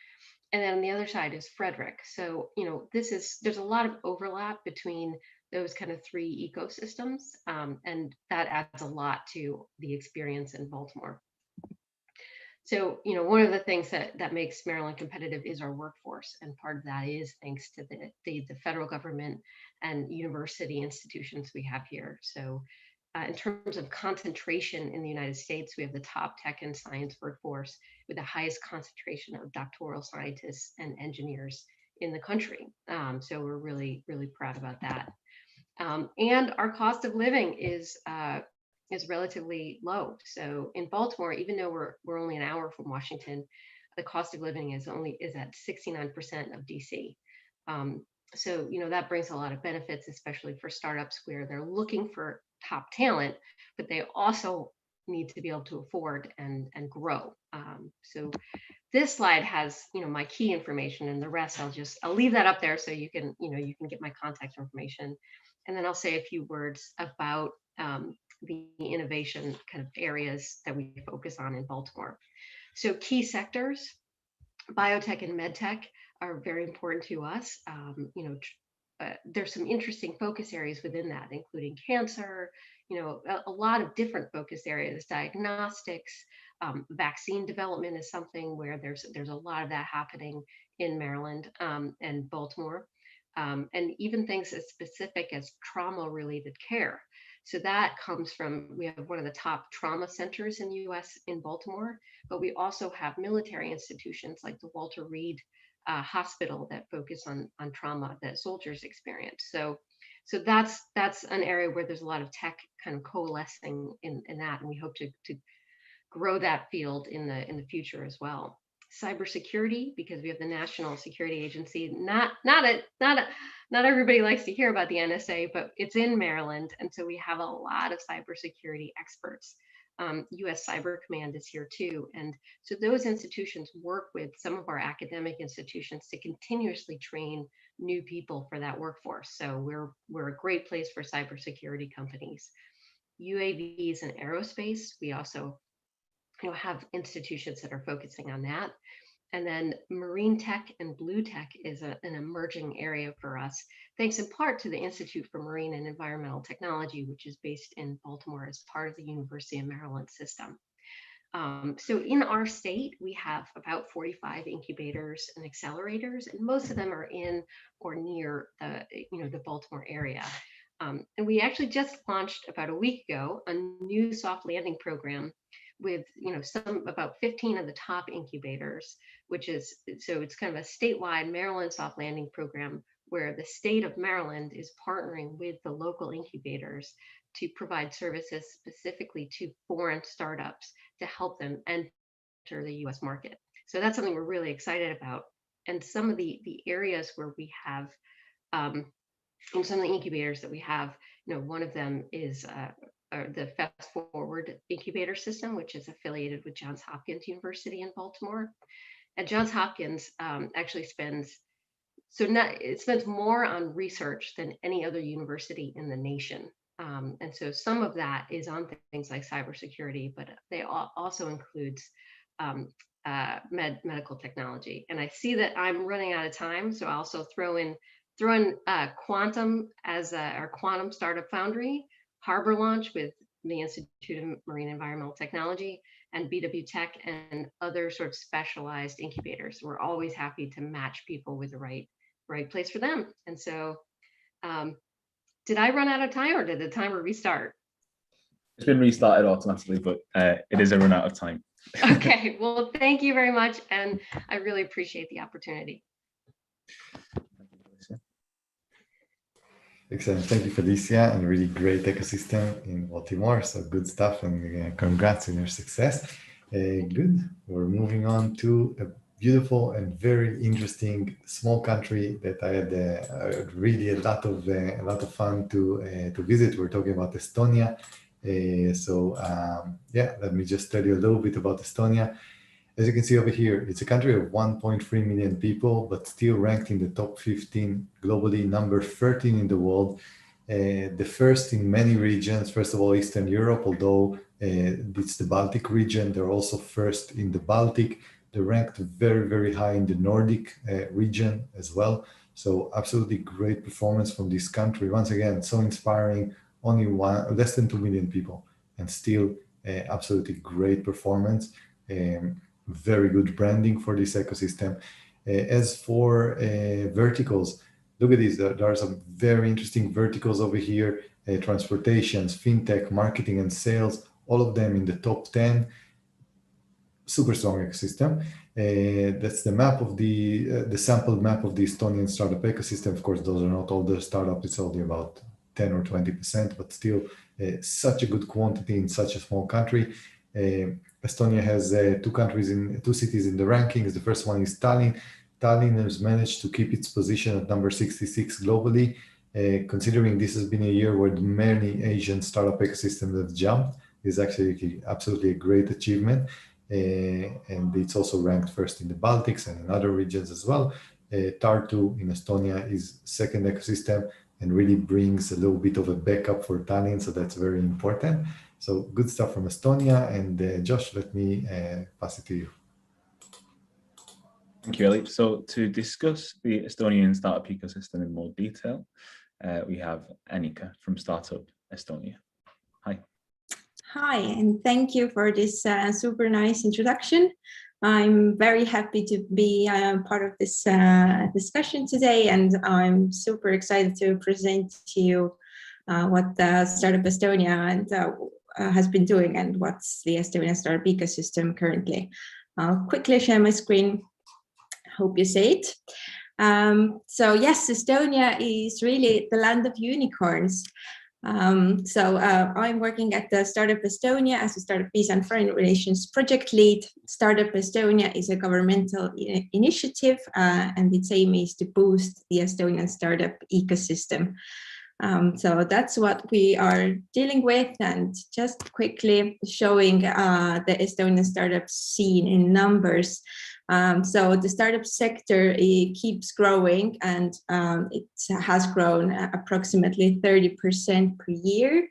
And then on the other side is Frederick. So, you know, there's a lot of overlap between those kind of three ecosystems. And that adds a lot to the experience in Baltimore. So, you know, one of the things that makes Maryland competitive is our workforce. And part of that is thanks to the federal government and university institutions we have here. So in terms of concentration in the United States, we have the top tech and science workforce with the highest concentration of doctoral scientists and engineers in the country. So we're really, really proud about that. And our cost of living is relatively low. So in Baltimore, even though we're only an hour from Washington, the cost of living is at 69% of DC. So, you know, that brings a lot of benefits, especially for startups where they're looking for top talent, but they also need to be able to afford and grow. So this slide has, you know, my key information, and the rest I'll leave that up there so you can get my contact information. And then I'll say a few words about the innovation kind of areas that we focus on in Baltimore. So key sectors, biotech and medtech are very important to us. You know, there's some interesting focus areas within that, including cancer, you know, a lot of different focus areas, diagnostics, vaccine development is something where there's a lot of that happening in Maryland and Baltimore, and even things as specific as trauma-related care. So that comes from, we have one of the top trauma centers in the US in Baltimore, but we also have military institutions like the Walter Reed hospital that focus on trauma that soldiers experience. So that's an area where there's a lot of tech kind of coalescing in that, and we hope to grow that field in the future as well. Cybersecurity, because we have the National Security Agency. Not everybody likes to hear about the NSA, but it's in Maryland, and so we have a lot of cybersecurity experts. US Cyber Command is here too, and so those institutions work with some of our academic institutions to continuously train new people for that workforce. So we're a great place for cybersecurity companies. UAVs and aerospace, we also have institutions that are focusing on that. And then marine tech and blue tech is an emerging area for us, thanks in part to the Institute for Marine and Environmental Technology, which is based in Baltimore as part of the University of Maryland system. So in our state, we have about 45 incubators and accelerators, and most of them are in or near the Baltimore area. And we actually just launched about a week ago a new soft landing program with about 15 of the top incubators, so it's kind of a statewide Maryland soft landing program where the state of Maryland is partnering with the local incubators to provide services specifically to foreign startups to help them enter the US market. So that's something we're really excited about. And some of the areas where we have, in some of the incubators that we have, one of them is the Fast Forward incubator system, which is affiliated with Johns Hopkins University in Baltimore. And Johns Hopkins actually spends more on research than any other university in the nation. And so some of that is on things like cybersecurity, but they also includes medical technology. And I see that I'm running out of time, so I'll also throw in Quantum as our Quantum Startup Foundry, Harbor Launch with the Institute of Marine Environmental Technology, and BW Tech and other sort of specialized incubators. We're always happy to match people with the right place for them. And so, did I run out of time, or did the timer restart? It's been restarted automatically, but it is a run out of time. Okay, well, thank you very much, and I really appreciate the opportunity. Excellent. Thank you, Felicia, and really great ecosystem in Baltimore. So good stuff, and congrats on your success. Good. We're moving on to a beautiful and very interesting small country that I had really a lot of fun to visit. We're talking about Estonia. Yeah, let me just tell you a little bit about Estonia. As you can see over here, it's a country of 1.3 million people, but still ranked in the top 15 globally, number 13 in the world. The first in many regions, first of all, Eastern Europe, although it's the Baltic region. They're also first in the Baltic. They're ranked very, very high in the Nordic region as well. So absolutely great performance from this country. Once again, so inspiring, only less than 2 million people, and still absolutely great performance. Very good branding for this ecosystem. As for verticals, look at these. There are some very interesting verticals over here. Transportations, fintech, marketing and sales, all of them in the top 10. Super strong ecosystem. That's the map of the sampled map of the Estonian startup ecosystem. Of course, those are not all the startups. It's only about 10 or 20%, but still such a good quantity in such a small country. Estonia has two cities in the rankings. The first one is Tallinn. Tallinn has managed to keep its position at number 66 globally, considering this has been a year where many Asian startup ecosystems have jumped. It's actually absolutely a great achievement. And it's also ranked first in the Baltics and in other regions as well. Tartu in Estonia is second ecosystem and really brings a little bit of a backup for Tallinn, so that's very important. So good stuff from Estonia. And Josh, let me pass it to you. Thank you, Eli. So to discuss the Estonian startup ecosystem in more detail, we have Annika from Startup Estonia. Hi. Hi, and thank you for this super nice introduction. I'm very happy to be part of this discussion today, and I'm super excited to present to you what Startup Estonia has been doing and what's the Estonian startup ecosystem currently. I'll quickly share my screen. Hope you see it. So yes, Estonia is really the land of unicorns. I'm working at the Startup Estonia as a Startup Visa and Foreign Relations project lead. Startup Estonia is a governmental initiative, and its aim is to boost the Estonian startup ecosystem. So that's what we are dealing with, and just quickly showing the Estonian startup scene in numbers. So the startup sector keeps growing, and it has grown approximately 30% per year.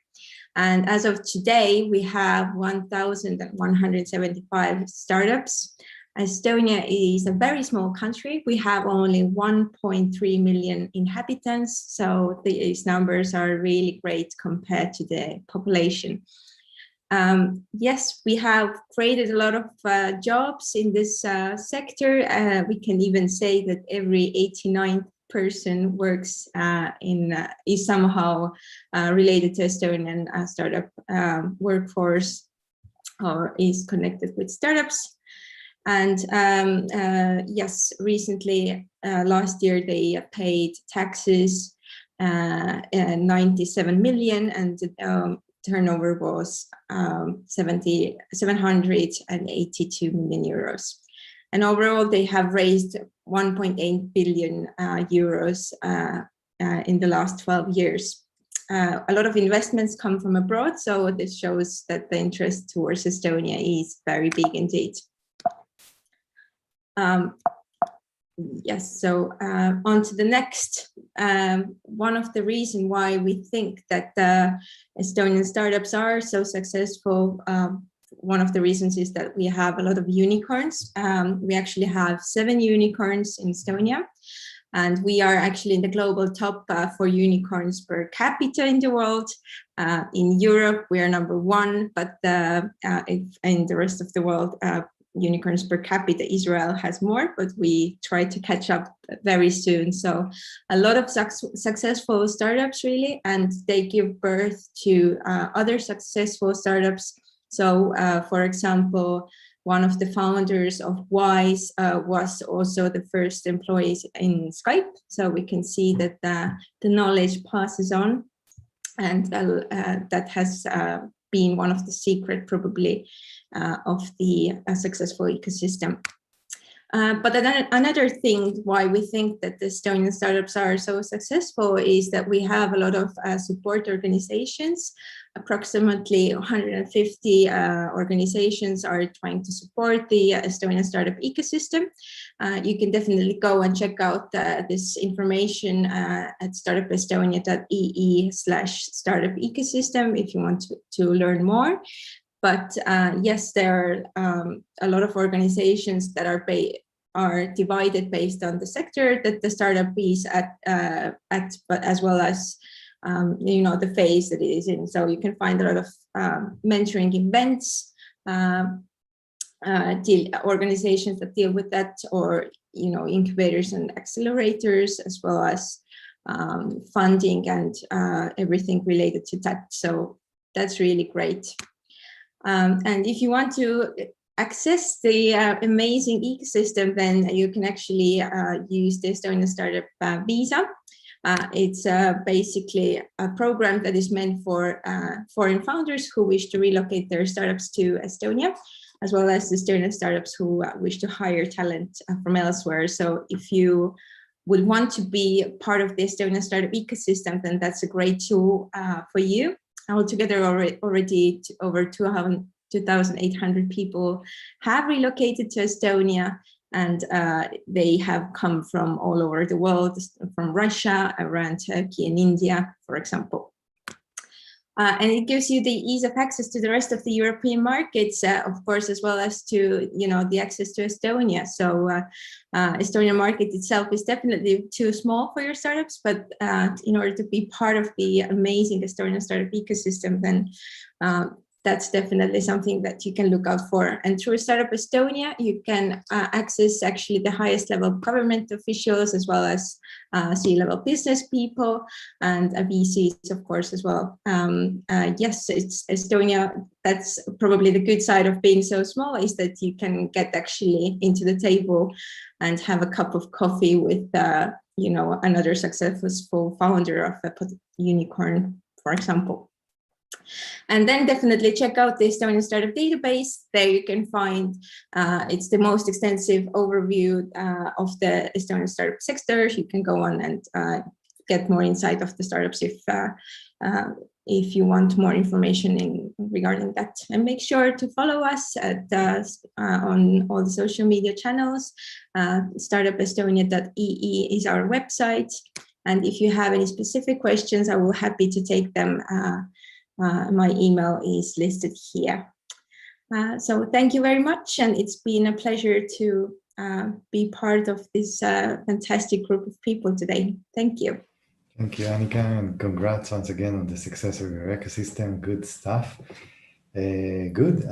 And as of today, we have 1,175 startups. Estonia is a very small country. We have only 1.3 million inhabitants, so these numbers are really great compared to the population. Yes, we have created a lot of jobs in this sector. We can even say that every 89th person works is somehow related to Estonian startup workforce or is connected with startups. And yes, recently, last year, they paid taxes 97 million, and turnover was 782 million euros. And overall, they have raised 1.8 billion euros in the last 12 years. A lot of investments come from abroad, so this shows that the interest towards Estonia is very big indeed. Yes, so on to the next. One of the reasons why we think that Estonian startups are so successful, one of the reasons is that we have a lot of unicorns. We actually have 7 unicorns in Estonia, and we are actually in the global top for unicorns per capita in the world. In Europe, we are #1, but in the rest of the world, unicorns per capita, Israel has more, but we try to catch up very soon. So a lot of successful startups really, and they give birth to other successful startups. So for example, one of the founders of Wise was also the first employees in Skype. So we can see that the knowledge passes on, and that has been one of the secret probably of the successful ecosystem. But another thing why we think that the Estonian startups are so successful is that we have a lot of support organizations. Approximately 150 organizations are trying to support the Estonian startup ecosystem. You can definitely go and check out this information at startupestonia.ee/startup ecosystem if you want to learn more. But yes, there are a lot of organizations that are divided based on the sector that the startup is at, but as well as the phase that it is in. So you can find a lot of mentoring events, organizations that deal with that, or incubators and accelerators, as well as funding and everything related to that. So that's really great. And if you want to access the amazing ecosystem, then you can actually use the Estonian Startup Visa. It's basically a program that is meant for foreign founders who wish to relocate their startups to Estonia, as well as Estonian startups who wish to hire talent from elsewhere. So if you would want to be part of the Estonian startup ecosystem, then that's a great tool for you. Altogether, already over 2,800 people have relocated to Estonia, and they have come from all over the world, from Russia, Iran, Turkey, and India, for example. And it gives you the ease of access to the rest of the European markets, of course, as well as to the access to Estonia. So Estonian market itself is definitely too small for your startups, but in order to be part of the amazing Estonian startup ecosystem, then that's definitely something that you can look out for. And through Startup Estonia, you can access actually the highest level of government officials, as well as C-level business people, and VCs, of course, as well. Yes, it's Estonia. That's probably the good side of being so small, is that you can get actually into the table and have a cup of coffee with, another successful founder of a unicorn, for example. And then definitely check out the Estonian Startup Database. There you can find, it's the most extensive overview of the Estonian startup sector. You can go on and get more insight of the startups if you want more information regarding that. And make sure to follow us on all the social media channels. StartupEstonia.ee is our website. And if you have any specific questions, I will be happy to take them. My email is listed here. So thank you very much, and it's been a pleasure to be part of this fantastic group of people today. Thank you. Thank you, Annika, and congrats once again on the success of your ecosystem. Good stuff. Good.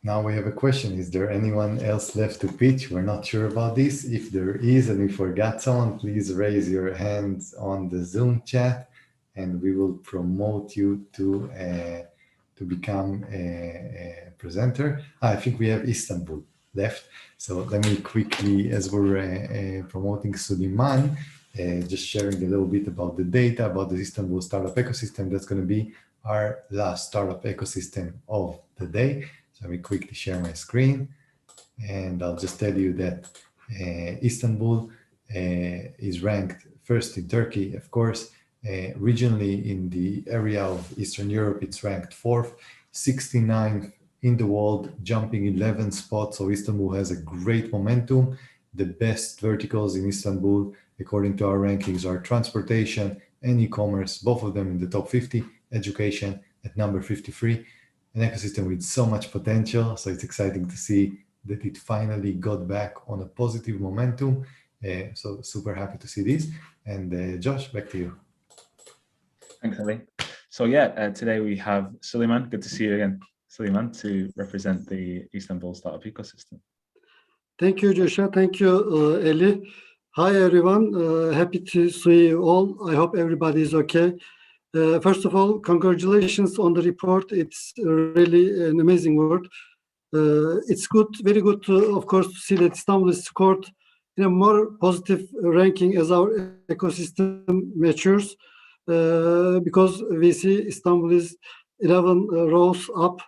Now we have a question. Is there anyone else left to pitch? We're not sure about this. If there is, and we forgot someone, please raise your hands on the Zoom chat, and we will promote you to become a presenter. I think we have Istanbul left. So let me quickly, as we're promoting Suleiman, just sharing a little bit about the data, about the Istanbul startup ecosystem. That's going to be our last startup ecosystem of the day. So let me quickly share my screen, and I'll just tell you that Istanbul is ranked first in Turkey, of course. Regionally, in the area of Eastern Europe, it's ranked 4th, 69th in the world, jumping 11 spots. So Istanbul has a great momentum. The best verticals in Istanbul, according to our rankings, are transportation and e-commerce, both of them in the top 50, education at number 53, an ecosystem with so much potential. So it's exciting to see that it finally got back on a positive momentum. So super happy to see this. And Josh, back to you. Thanks, Ali. So yeah, today we have Suleiman. Good to see you again, Suleiman, to represent the Istanbul startup ecosystem. Thank you, Joshua. Thank you, Eli. Hi, everyone. Happy to see you all. I hope everybody is okay. First of all, congratulations on the report. It's really an amazing work. It's good, very good to, of course, to see that Istanbul is scored in a more positive ranking as our ecosystem matures, because we see Istanbul is 11 rows up.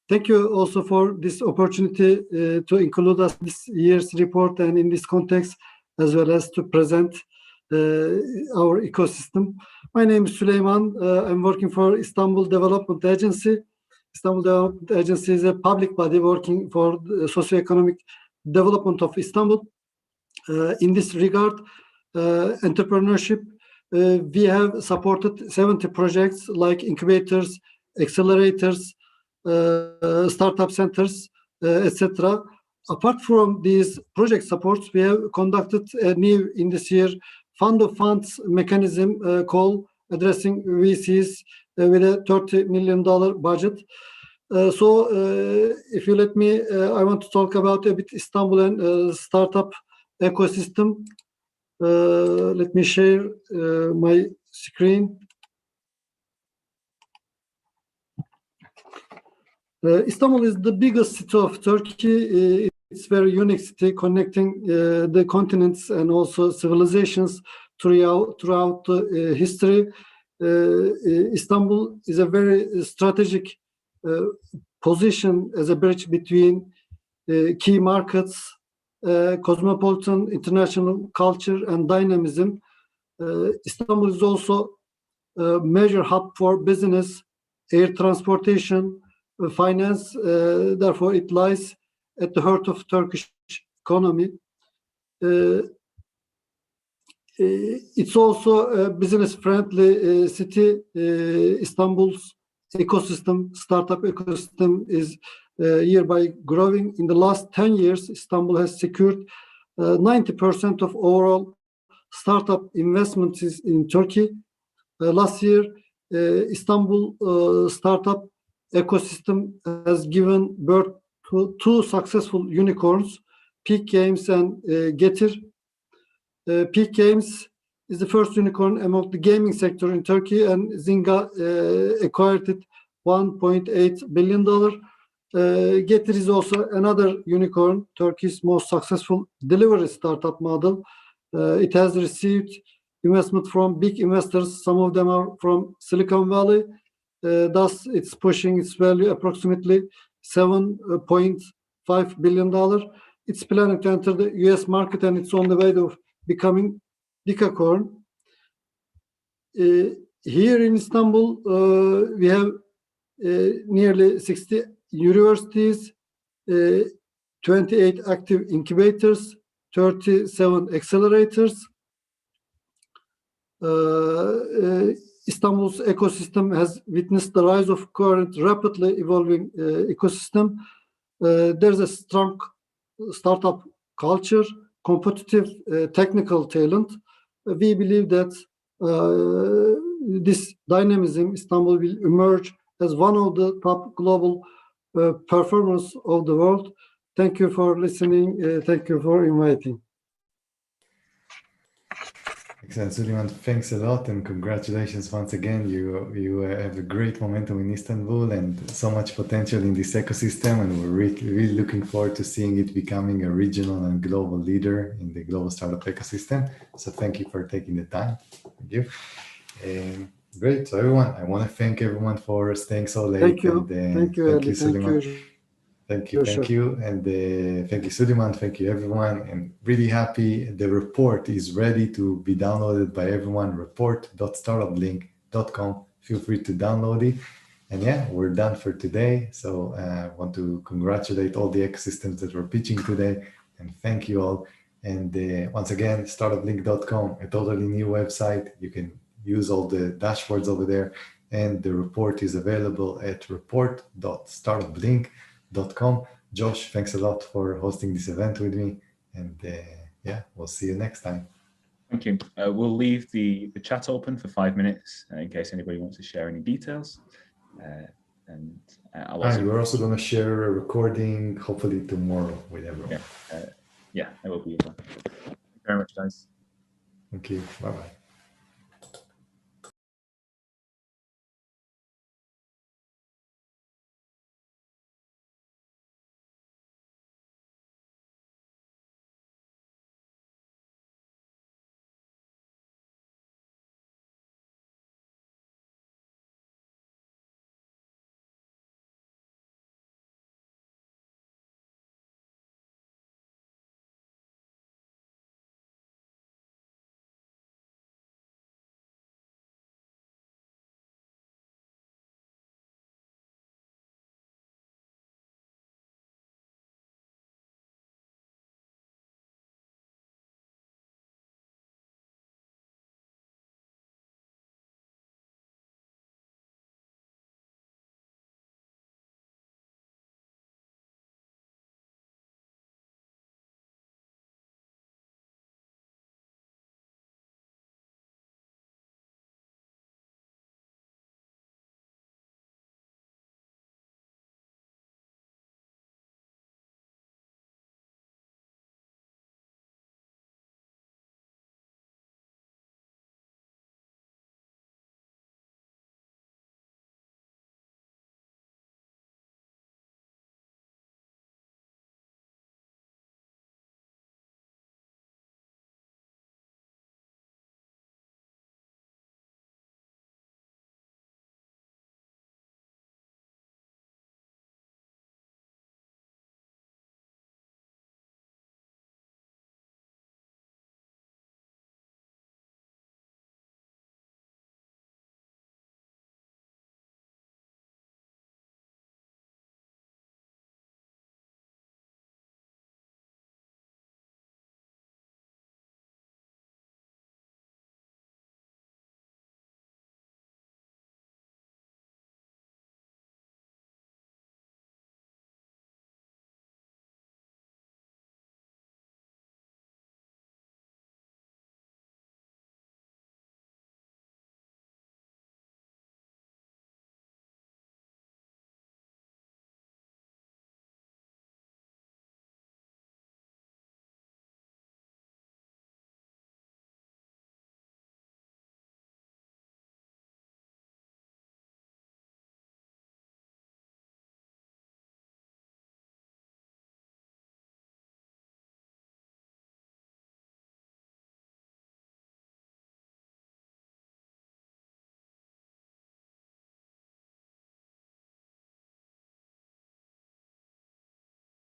Thank you also for this opportunity to include us in this year's report and in this context, as well as to present our ecosystem. My name is Süleyman. I'm working for Istanbul Development Agency. Istanbul Development Agency is a public body working for the socioeconomic development of Istanbul. In this regard, entrepreneurship, we have supported 70 projects like incubators, accelerators, startup centers, etc. Apart from these project supports, we have conducted a new in this year fund of funds mechanism called addressing VCs with a $30 million budget. So if you let me, I want to talk about a bit Istanbul and startup ecosystem. Let me share my screen. Istanbul is the biggest city of Turkey. It's very unique city connecting the continents and also civilizations throughout the history. Istanbul is a very strategic position as a bridge between key markets, cosmopolitan international culture and dynamism. Istanbul is also a major hub for business, air transportation, finance. Therefore, it lies at the heart of Turkish economy. It's also a business-friendly city. Istanbul's ecosystem, startup ecosystem, is year by growing. In the last 10 years, Istanbul has secured 90% of overall startup investments in Turkey. Last year, Istanbul startup ecosystem has given birth to 2 successful unicorns, Peak Games and Getir. Peak Games is the first unicorn among the gaming sector in Turkey, and Zynga acquired it $1.8 billion. Getir is also another unicorn, Turkey's most successful delivery startup model. It has received investment from big investors. Some of them are from Silicon Valley. Thus, it's pushing its value approximately $7.5 billion. It's planning to enter the US market, and it's on the way to becoming Decacorn. Here in Istanbul, we have nearly 60 universities, 28 active incubators, 37 accelerators. Istanbul's ecosystem has witnessed the rise of current rapidly evolving ecosystem. There's a strong startup culture, competitive technical talent. We believe that this dynamism, Istanbul will emerge as one of the top global performers of the world. Thank you for listening. Thank you for inviting. Excellent, Suleiman. Thanks a lot, and congratulations once again. You have a great momentum in Istanbul and so much potential in this ecosystem, and we're really looking forward to seeing it becoming a regional and global leader in the global startup ecosystem. So thank you for taking the time. Thank you. Great. So everyone, I want to thank everyone for staying so late. Thank you. And, thank you, Ali. Thank you. Thank you, thank you, and thank you, Suleiman. Thank you, everyone. And really happy the report is ready to be downloaded by everyone. Report.startupblink.com. Feel free to download it. And yeah, we're done for today. So I want to congratulate all the ecosystems that we're pitching today, and thank you all. And once again, StartupBlink.com, a totally new website. You can use all the dashboards over there, and the report is available at report.startupblink.com. Josh, thanks a lot for hosting this event with me, and yeah, we'll see you next time. Thank you. We'll leave the chat open for 5 minutes in case anybody wants to share any details. And we're also going to share a recording hopefully tomorrow with everyone. Yeah, that will be fun. Thank you very much, guys. Thank you. Bye-bye.